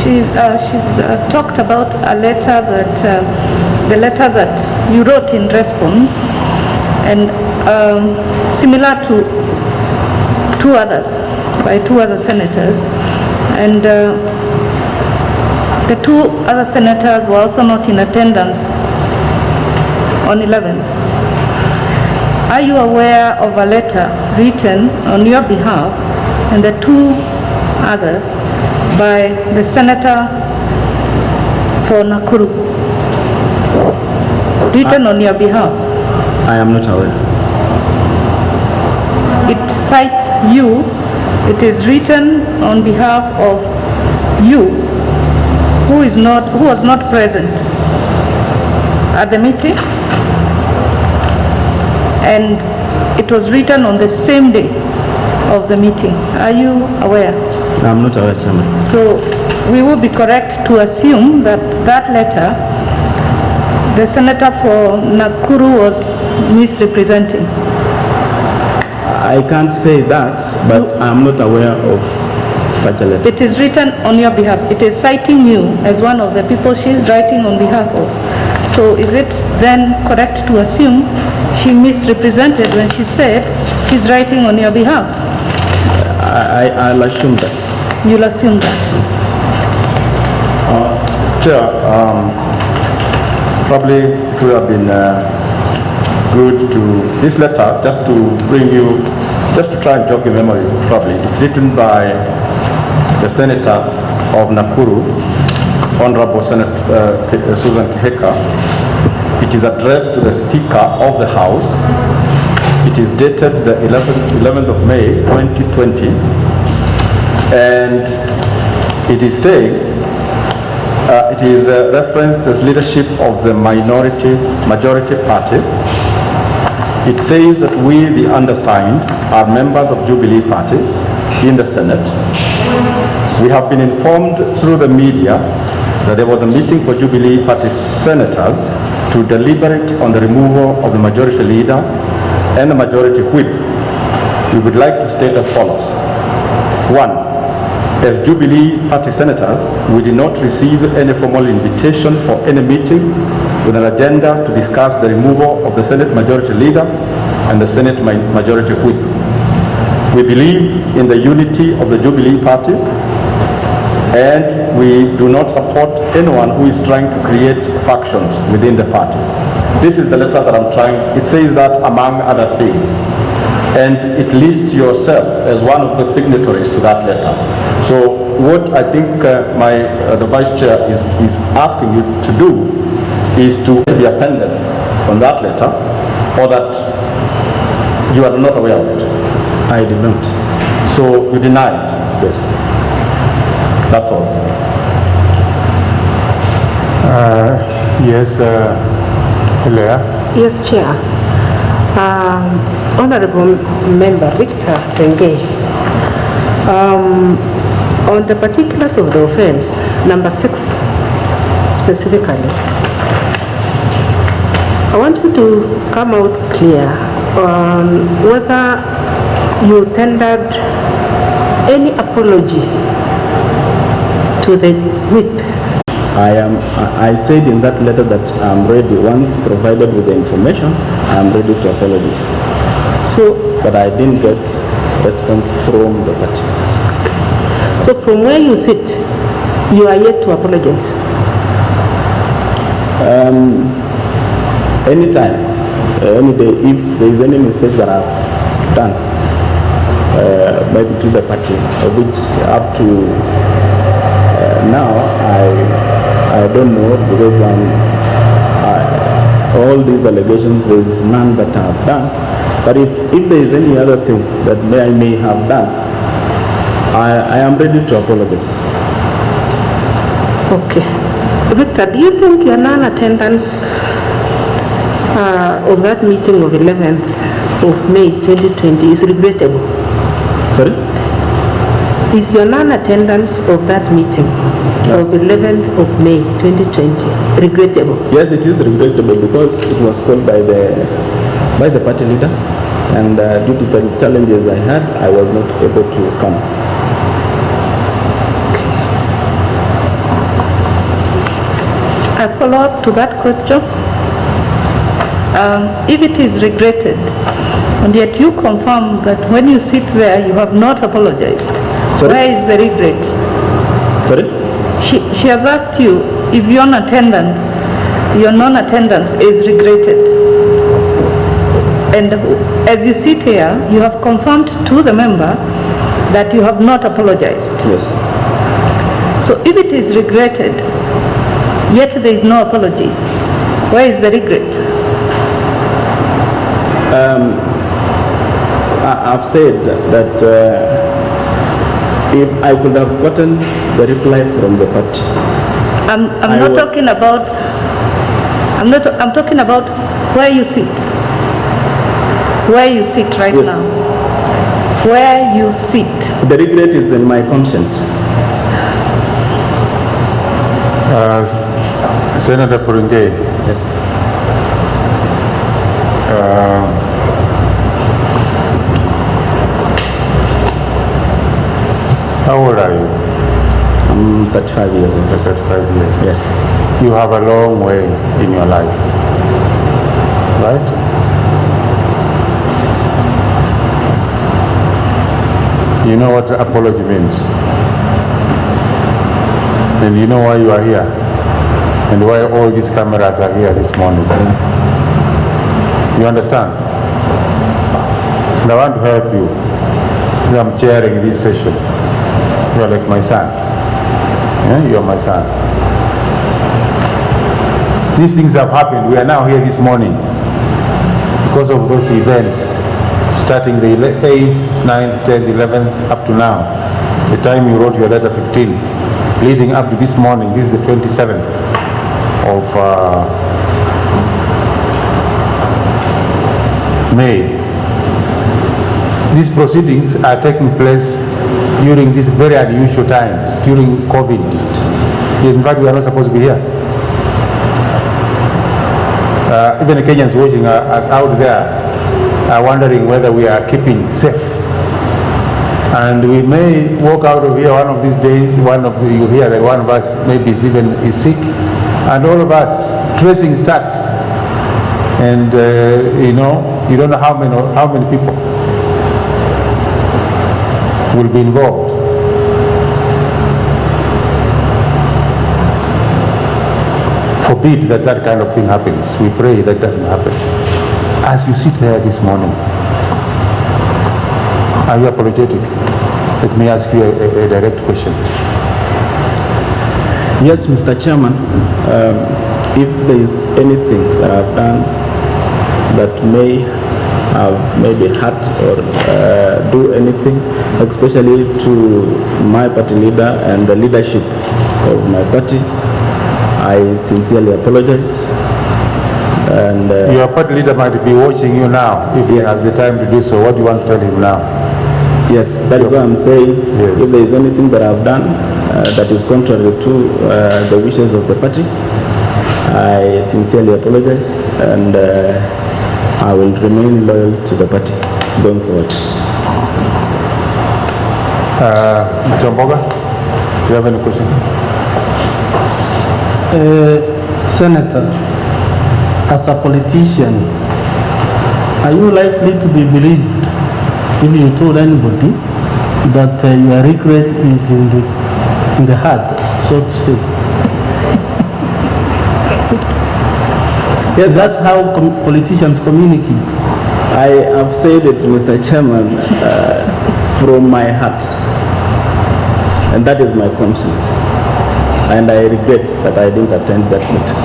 She's talked about a letter that, the letter that you wrote in response, and similar to two others, by two other senators, and the two other senators were also not in attendance on 11th. Are you aware of a letter written on your behalf and the two others by the senator for Nakuru, written on your behalf? I am not aware. It cites you. It is written on behalf of you, who was not present at the meeting, and it was written on the same day of the meeting. Are you aware? I'm not aware, Chairman. So we will be correct to assume that that letter, the senator for Nakuru was misrepresenting. I can't say that, but I'm not aware of such a letter. It is written on your behalf. It is citing you as one of the people she is writing on behalf of. So is it then correct to assume she misrepresented when she said she's writing on your behalf? I'll assume that. You'll assume that. Chair, probably it would have been good to, this letter, just to bring you, just to try and jog your memory probably. It's written by the Senator of Nakuru, Honorable Senator Susan Kiheka. It is addressed to the Speaker of the House. It is dated the 11th of May 2020, and it is saying it is referenced as leadership of the majority party. It says that we, the undersigned, are members of Jubilee Party in the Senate. We have been informed through the media that there was a meeting for Jubilee Party senators to deliberate on the removal of the majority leader and the majority whip. We would like to state as follows. 1. As Jubilee Party senators, we did not receive any formal invitation for any meeting with an agenda to discuss the removal of the Senate majority leader and the Senate majority whip. We believe in the unity of the Jubilee Party, and we do not support anyone who is trying to create factions within the party. This is the letter that I'm trying, it says that among other things. And it lists yourself as one of the signatories to that letter. So what I think the Vice Chair is asking you to do is to be appended on that letter, or that you are not aware of it. I did not. So you deny it? Yes. That's all. Yes, Leah. Yes, Chair. Honorable Member Victor Prengei, on the particulars of the offense, number 6 specifically, I want you to come out clear on whether you tendered any apology to the whip. I said in that letter that I'm ready, once provided with the information, I'm ready to apologize. So, but I didn't get response from the party. So from where you sit, you are yet to apologize? Anytime, any day, if there is any mistake that I've done, maybe to the party, which up to now, I don't know, because all these allegations, there is none that I have done. But if there is any other thing that I may have done, I am ready to apologize. Okay. Victor, do you think your non-attendance of that meeting of 11th of May 2020 is regrettable? Sorry? Is your non-attendance of that meeting of 11th of May 2020 regrettable? Yes, it is regrettable because it was called by the party leader, and due to the challenges I had, I was not able to come. A follow-up to that question. If it is regretted, and yet you confirm that when you sit there, you have not apologized, Sorry? where is the regret? Sorry? She has asked you if your non-attendance is regretted. And as you sit here, you have confirmed to the member that you have not apologized. Yes. So if it is regretted, yet there is no apology, where is the regret? I've said that if I could have gotten the reply from the party. I'm talking about where you sit. Where you sit right Yes. now. Where you sit. The regret is in my conscience. Senator Prengei, Yes. how old are you? I'm 35 years old. 35 years. Yes. You have a long way in your life, right? You know what apology means. And you know why you are here. And why all these cameras are here this morning. You understand? And I want to help you. I'm chairing this session. You are like my son. Yeah? You are my son. These things have happened. We are now here this morning because of those events, starting the 8th, 9th, 10th, 11th, up to now. The time you wrote your letter 15, leading up to this morning. This is the 27th of May. These proceedings are taking place during these very unusual times, during COVID. Yes, in fact, we are not supposed to be here. Even the Kenyans watching us out there are wondering whether we are keeping safe. And we may walk out of here one of these days, you hear that one of us maybe is sick, and all of us, tracing starts. And you don't know how many people will be involved. Forbid that kind of thing happens. We pray that doesn't happen. As you sit there this morning, are you apologetic? Let me ask you a direct question. Yes, Mr. Chairman. If there is anything that I've done that may have maybe hurt or do anything, especially to my party leader and the leadership of my party, I sincerely apologize. And your party leader might be watching you now. If he has the time to do so, what do you want to tell him now? yes, that is what I'm saying. Yes. If there is anything that I've done that is contrary to the wishes of the party, I sincerely apologize, and I will remain loyal to the party going forward. Mutembei, do you have any question? Senator, as a politician, are you likely to be believed if you told anybody that your regret is in the heart, so to say? Yes, that's how politicians communicate. I have said it, Mr. Chairman, from my heart, and that is my conscience, and I regret that I didn't attend that meeting.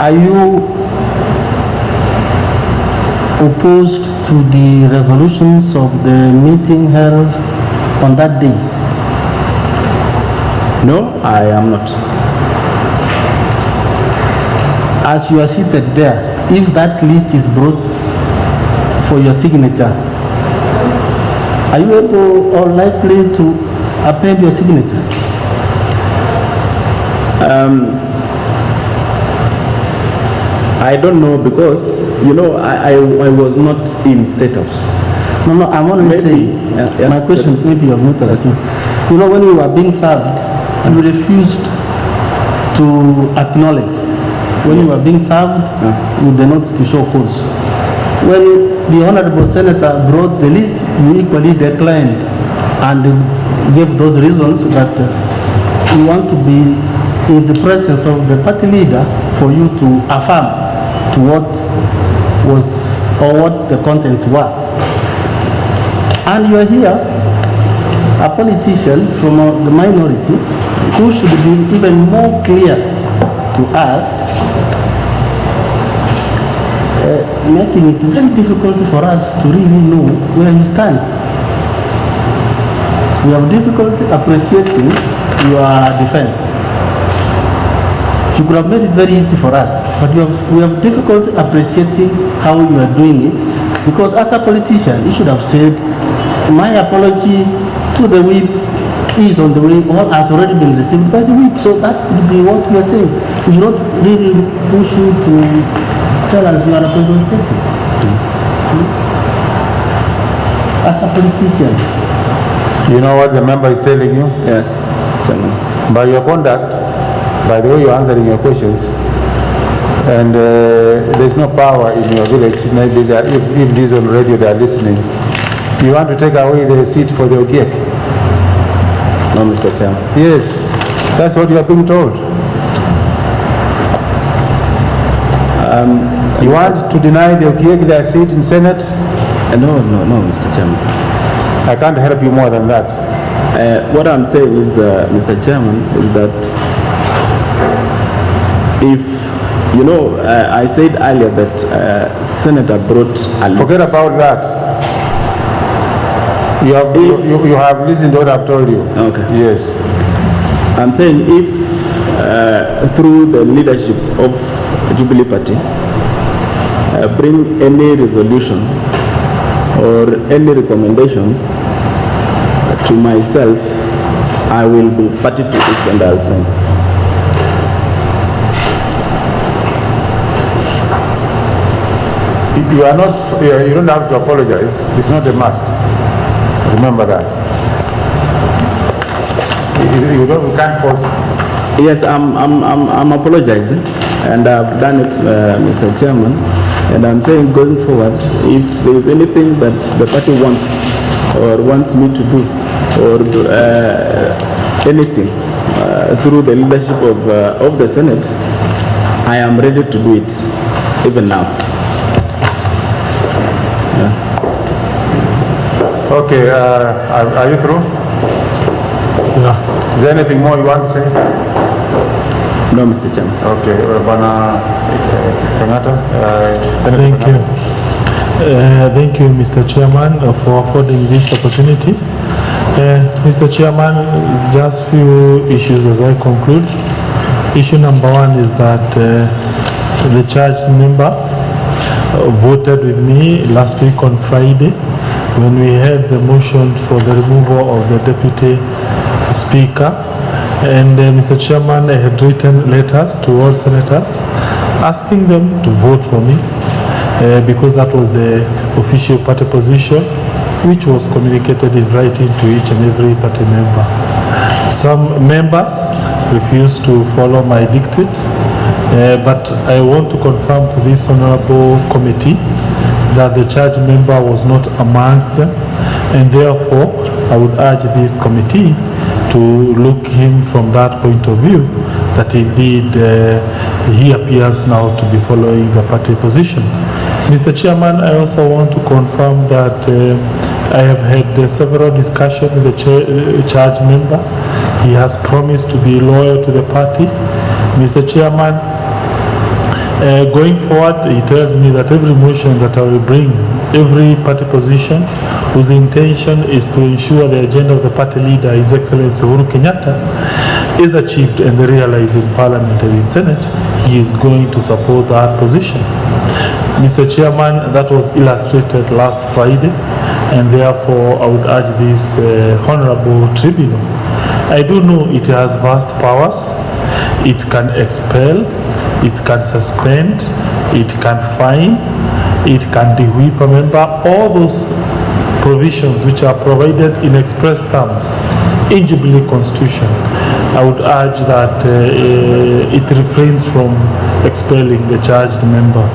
Are you opposed to the resolutions of the meeting held on that day? No, I am not. as you are seated there, if that list is brought for your signature, are you able or likely to append your signature? I don't know, because you know I was not in State House. No, I'm only saying, my question, maybe you have not understood. You know, when you were being served, you refused to acknowledge. When you were being served with the notice to show cause. When the Honorable Senator brought the list, you equally declined and gave those reasons that you want to be in the presence of the party leader for you to affirm to what was or what the contents were. And you are here, a politician from the minority who should be even more clear to us, making it very difficult for us to really know where you stand. We have difficulty appreciating your defense. You could have made it very easy for us, but we have difficulty appreciating how you are doing it, because as a politician, you should have said, my apology to the whip is on the way, or has already been received by the whip. So that would be what we are saying. We should not really push you to tell us you are representative. As a politician. You know what the member is telling you? Yes, Chairman. By your conduct, by the way you're answering your questions, and there's no power in your village, maybe that if these on radio they are listening, you want to take away the seat for the Okiek? No, Mr. Chairman. Yes, that's what you are being told. You want to deny the Okiek their seat in Senate? No, Mr. Chairman. I can't help you more than that. What I'm saying is, Mr. Chairman, is that if, you know, I said earlier that Senator brought a list. Forget about that. You have listened to what I've told you. Okay. Yes. I'm saying if through the leadership of Jubilee Party bring any resolution or any recommendations to myself, I will be party to it and I'll sign. You are not. You don't have to apologize. It's not a must. Remember that. You can't force. Yes, I'm apologizing, and I've done it, Mr. Chairman. And I'm saying going forward, if there is anything that the party wants or wants me to do, or anything through the leadership of the Senate, I am ready to do it, even now. Yeah. Okay, are you through? Yeah. Is there anything more you want to say? No, Mr. Chairman. Okay, Senator. Thank you. Thank you, Mr. Chairman, for affording this opportunity. Mr. Chairman, it's just few issues as I conclude. Issue number one is that the charged member voted with me last week on Friday when we had the motion for the removal of the deputy speaker. And Mr. Chairman, I had written letters to all senators asking them to vote for me because that was the official party position, which was communicated in writing to each and every party member. Some members refused to follow my dictate, but I want to confirm to this honorable committee that the charge member was not amongst them, and therefore I would urge this committee to look him from that point of view, that indeed he appears now to be following the party position. Mr. Chairman, I also want to confirm that I have had several discussions with the charge member. He has promised to be loyal to the party. Mr. Chairman, going forward, he tells me that every motion that I will bring every party position whose intention is to ensure the agenda of the party leader, His Excellency Uhuru Kenyatta, is achieved and realized in Parliament and in Senate, he is going to support that position. Mr. Chairman, that was illustrated last Friday, and therefore I would urge this honorable tribunal. I do know it has vast powers. It can expel, it can suspend, it can fine, it can de-whip a member. All those provisions which are provided in express terms in Jubilee Constitution, I would urge that it refrains from expelling the charged member,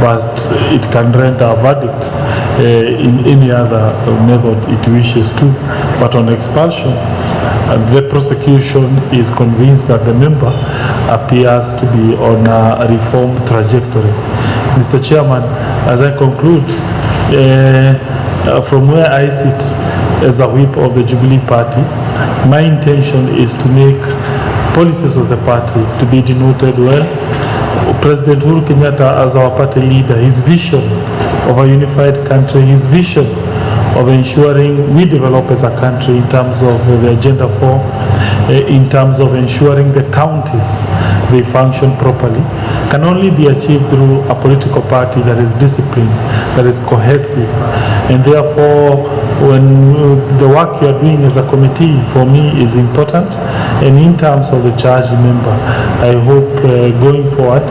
but it can render a verdict in any other method it wishes to. But on expulsion, the prosecution is convinced that the member appears to be on a reform trajectory. Mr. Chairman, as I conclude, from where I sit as a whip of the Jubilee Party, my intention is to make policies of the party to be denoted well. President Uhuru Kenyatta, as our party leader, his vision of a unified country, his vision of ensuring we develop as a country in terms of the Agenda 4, in terms of ensuring the counties they function properly, can only be achieved through a political party that is disciplined, that is cohesive. And therefore, when the work you are doing as a committee, for me, is important. And in terms of the charged member, I hope going forward,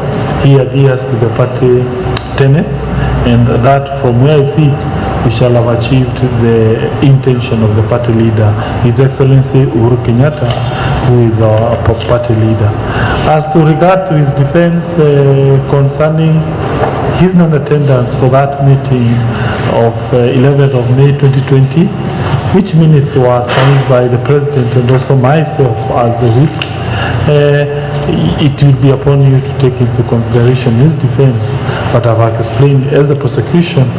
he adheres to the party tenets, and that from where I sit, we shall have achieved the intention of the party leader, His Excellency Uhuru Kenyatta, who is our party leader. As to regard to his defense concerning his non-attendance for that meeting of 11th of May 2020, which minutes were signed by the President and also myself as the whip, it will be upon you to take into consideration his defense. But I've explained, as a prosecution,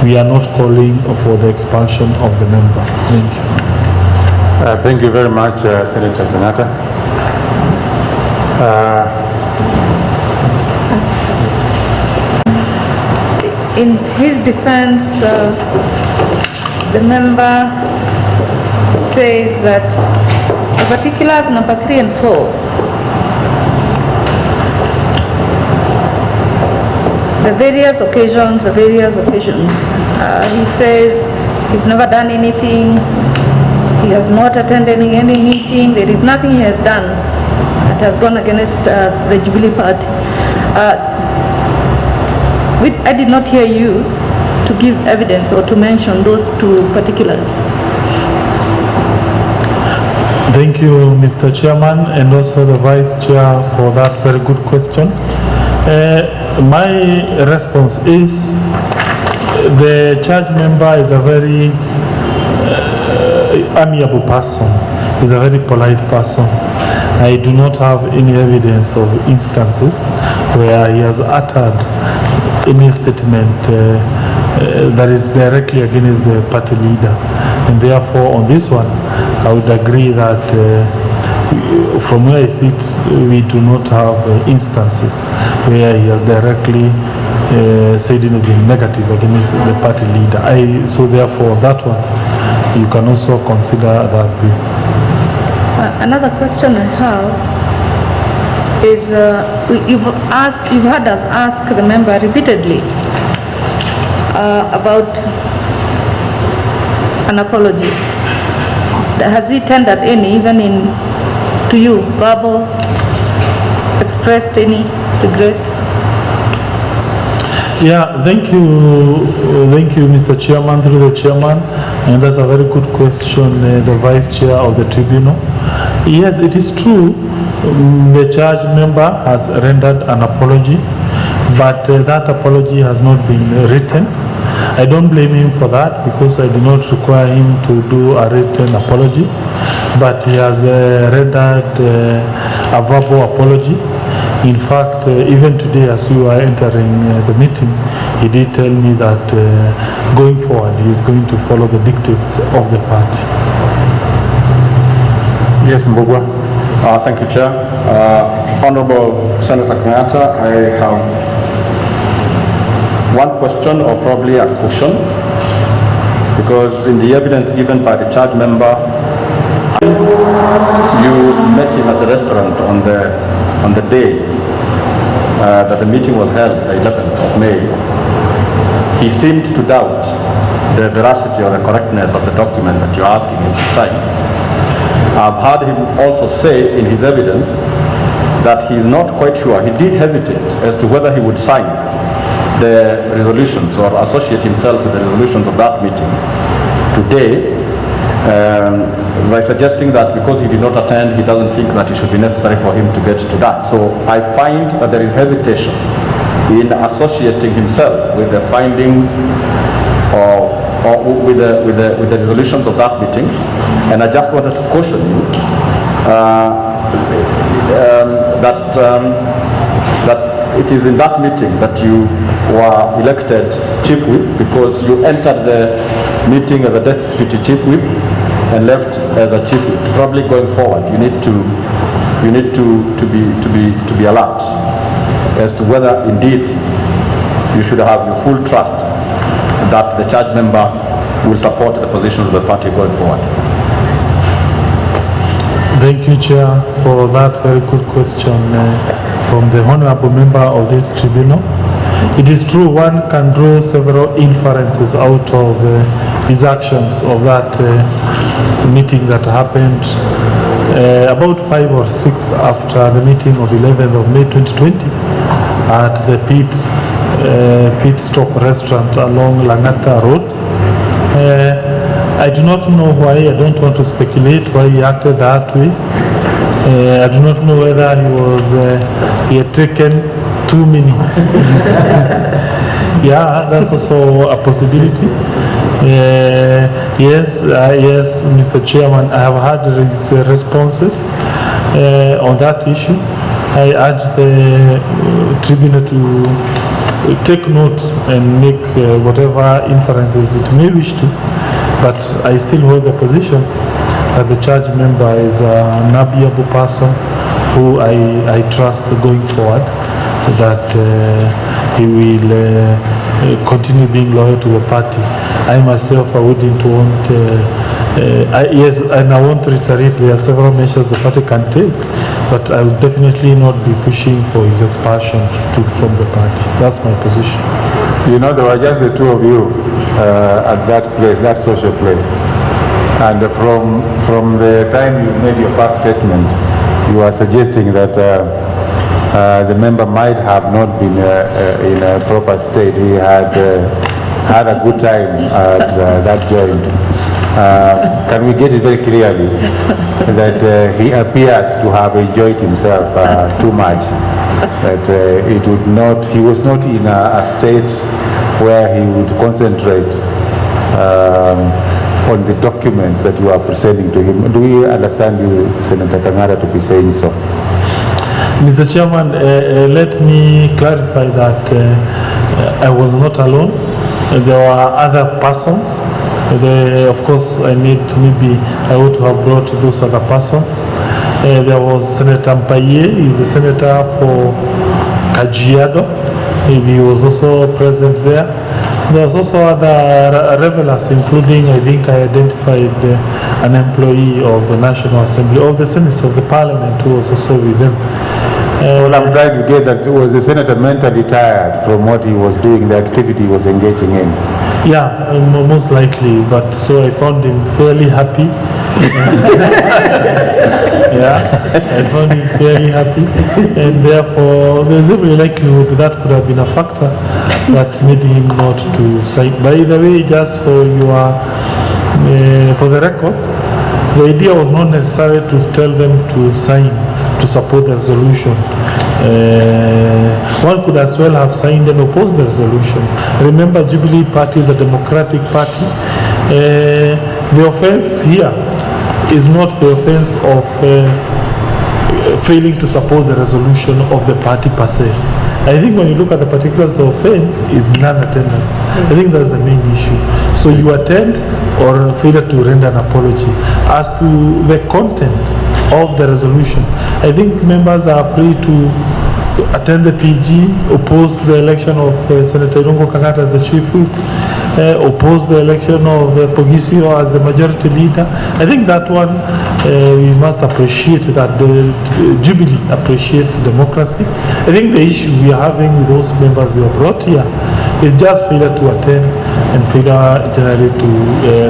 we are not calling for the expulsion of the member. Thank you. Thank you very much, Senator Kenyatta. In his defense, the member says that the particulars number 3 and 4, the various occasions, he says he's never done anything, he has not attended any meeting, there is nothing he has done that has gone against the Jubilee Party. I did not hear you to give evidence or to mention those two particulars. Thank you, Mr. Chairman, and also the Vice Chair for that very good question. My response is the charge member is a very amiable person, is a very polite person. I do not have any evidence of instances where he has uttered any statement that is directly against the party leader. And therefore, on this one, I would agree that from where I sit, we do not have instances where he has directly said anything negative against the party leader. So therefore, that one, you can also consider that view. Another question I have is, you've had us ask the member repeatedly about an apology. Has he tendered any, even to you, verbal, expressed any regret? Yeah, thank you, Mr. Chairman, through the chairman, and that's a very good question, the Vice Chair of the Tribunal. Yes, it is true, the charged member has rendered an apology, but that apology has not been written. I don't blame him for that, because I do not require him to do a written apology, but he has rendered a verbal apology. In fact, even today, as we were entering the meeting, he did tell me that going forward, he is going to follow the dictates of the party. Yes, Mbugua. Thank you, Chair. Honorable Senator Kenyatta, I have one question or probably a question, because in the evidence given by the charge member, you met him at the restaurant on the day that the meeting was held, the 11th of May. He seemed to doubt the veracity or the correctness of the document that you're asking him to sign. I've heard him also say in his evidence that he is not quite sure. He did hesitate as to whether he would sign the resolutions or associate himself with the resolutions of that meeting today, by suggesting that because he did not attend, he doesn't think that it should be necessary for him to get to that. So I find that there is hesitation in associating himself with the findings or with the resolutions of that meeting, and I just wanted to caution you that it is in that meeting that you were elected chief whip, because you entered the meeting as a deputy chief whip and left as a chief whip. Probably going forward, you need to be alert as to whether indeed you should have your full trust that the charge member will support the position of the party going forward. Thank you, Chair, for that very good question from the Honorable Member of this tribunal. It is true one can draw several inferences out of his actions of that meeting that happened about 5 or 6 after the meeting of 11th of May 2020 at the Pit Stop restaurant along Langata Road. I do not know why. I don't want to speculate why he acted that way. I do not know whether he had taken too many. Yeah, that's also a possibility. Yes, Mr. Chairman, I have had his responses on that issue. I urge the tribunal to take note and make whatever inferences it may wish to, but I still hold the position that the charge member is an amiable person who I trust going forward, that he will continue being loyal to the party. I myself, I wouldn't want, yes, and I want to reiterate, there are several measures the party can take, but I will definitely not be pushing for his expulsion from the party. That's my position. You know, there were just the two of you at that place, that social place. And from the time you made your first statement, you are suggesting that the member might have not been in a proper state. He had had a good time at that joint. Can we get it very clearly that he appeared to have enjoyed himself too much, that it would not, he was not in a state where he would concentrate on the documents that you are presenting to him? Do we understand you, Senator Kangara, to be saying so? Mr. Chairman, let me clarify that I was not alone. There were other persons. Of course, maybe I ought to have brought those other persons. There was Senator Mpaye, he's the senator for Kajiado. He was also present there. There was also other revelers, including, I think I identified an employee of the National Assembly, of the Senate, of the Parliament, who was also with them. Well, I'm trying to get that, was the senator mentally tired from what he was doing, the activity he was engaging in? Yeah, most likely, but so I found him fairly happy. Yeah, I found him fairly happy, and therefore there's every likelihood that could have been a factor that made him not to sign. By the way, just for your, for the records, the idea was not necessary to tell them to sign to support the resolution. One could as well have signed and opposed the resolution. Remember, Jubilee Party is a democratic party. The offense here is not the offense of failing to support the resolution of the party per se. I think when you look at the particulars, the offense is non-attendance. I think that's the main issue. So you attend or failure to render an apology. As to the content of the resolution, I think members are free to attend the PG, oppose the election of Senator Irungu Kang'ata as the chief whip, oppose the election of Pogisio as the majority leader. I think that one we must appreciate that the Jubilee appreciates democracy. I think the issue we are having with those members we have brought here is just failure to attend and failure generally to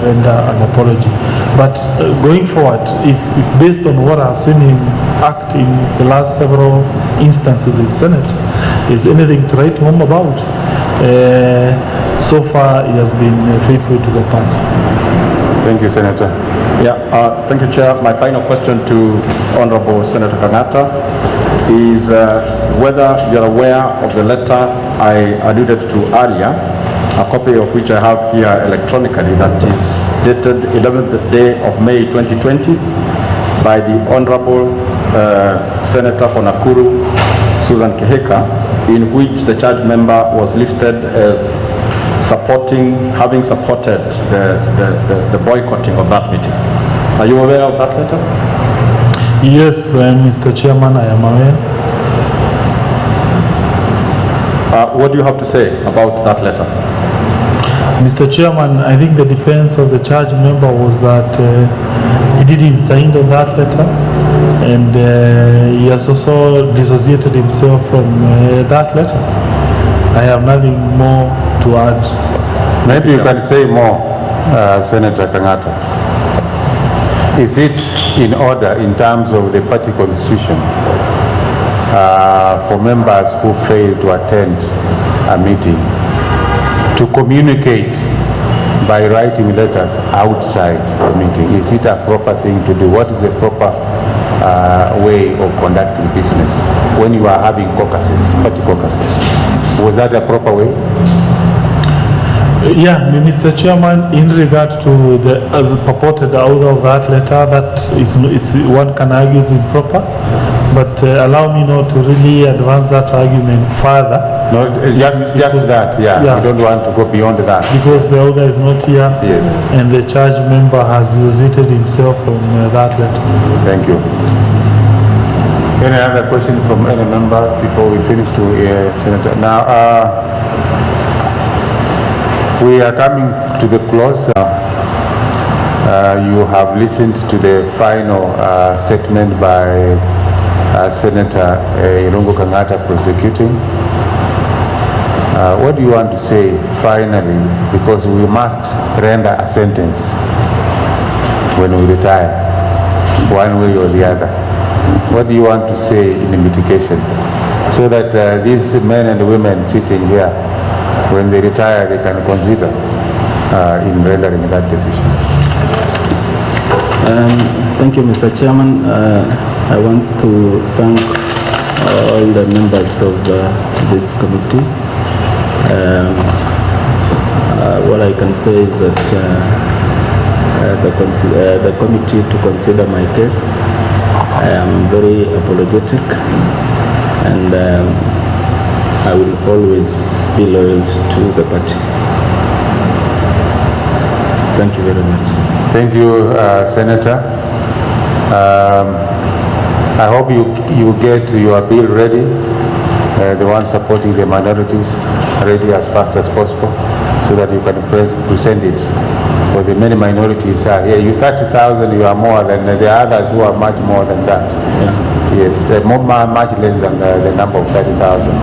render an apology. But going forward, if based on what I've seen him act in the last several instances in Senate, is anything to write home about? So far, he has been faithful to the party. Thank you, Senator. Yeah, thank you, Chair. My final question to Honorable Senator Kang'ata is whether you're aware of the letter I alluded to earlier, a copy of which I have here electronically, that is dated 11th day of May 2020 by the Honorable Senator for Nakuru, Susan Kihika, in which the charge member was listed as having supported the boycotting of that meeting. Are you aware of that letter? Yes, Mr. Chairman, I am aware. What do you have to say about that letter? Mr. Chairman, I think the defense of the charge member was that he didn't sign on that letter, and he has also dissociated himself from that letter. I have nothing more to add. Maybe you can say more, Senator Kang'ata. Is it in order in terms of the party constitution for members who fail to attend a meeting to communicate by writing letters outside the meeting? Is it a proper thing to do? What is the proper way of conducting business when you are having caucuses, party caucuses? Was that a proper way? Yeah, Mr. Chairman, in regard to the purported author of that letter, that it's one can argue is improper, but allow me not to really advance that argument further. No, just that, yeah. You don't want to go beyond that. Because the author is not here, yes, and the charge member has dissociated himself from that letter. Thank you. Any other question from any member before we finish to Senator? Now, we are coming to the close. You have listened to the final statement by Senator Irungu Kang'ata prosecuting. What do you want to say finally? Because we must render a sentence when we retire, one way or the other. What do you want to say in the mitigation so that these men and women sitting here, when they retire, they can consider in rendering that decision? Thank you, Mr. Chairman. I want to thank all the members of this committee. What I can say is that the committee to consider my case. I am very apologetic, and I will always be loyal to the party. Thank you very much. Thank you, Senator. I hope you get your bill ready, the one supporting the minorities, ready as fast as possible, so that you can present it. For the many minorities are here. You 30,000, you are more than the others who are much more than that. Yeah. Yes, much less than the number of 30,000.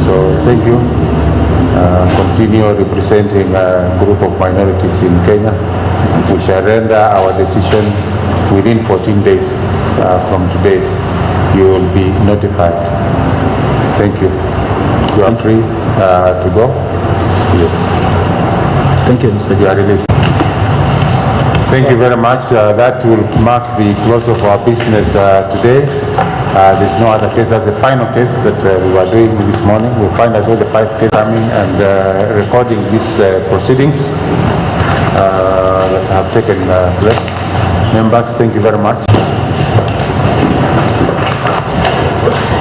So thank you. Continue representing a group of minorities in Kenya. We shall render our decision within 14 days from today. You will be notified. Thank you. You are free to go. Yes. Thank you, Mr. You are released. Thank you very much. That will mark the close of our business today. There's no other case. That's the final case that we were doing this morning. We'll find as well the 5 cases coming and recording these proceedings that have taken place. Members, thank you very much.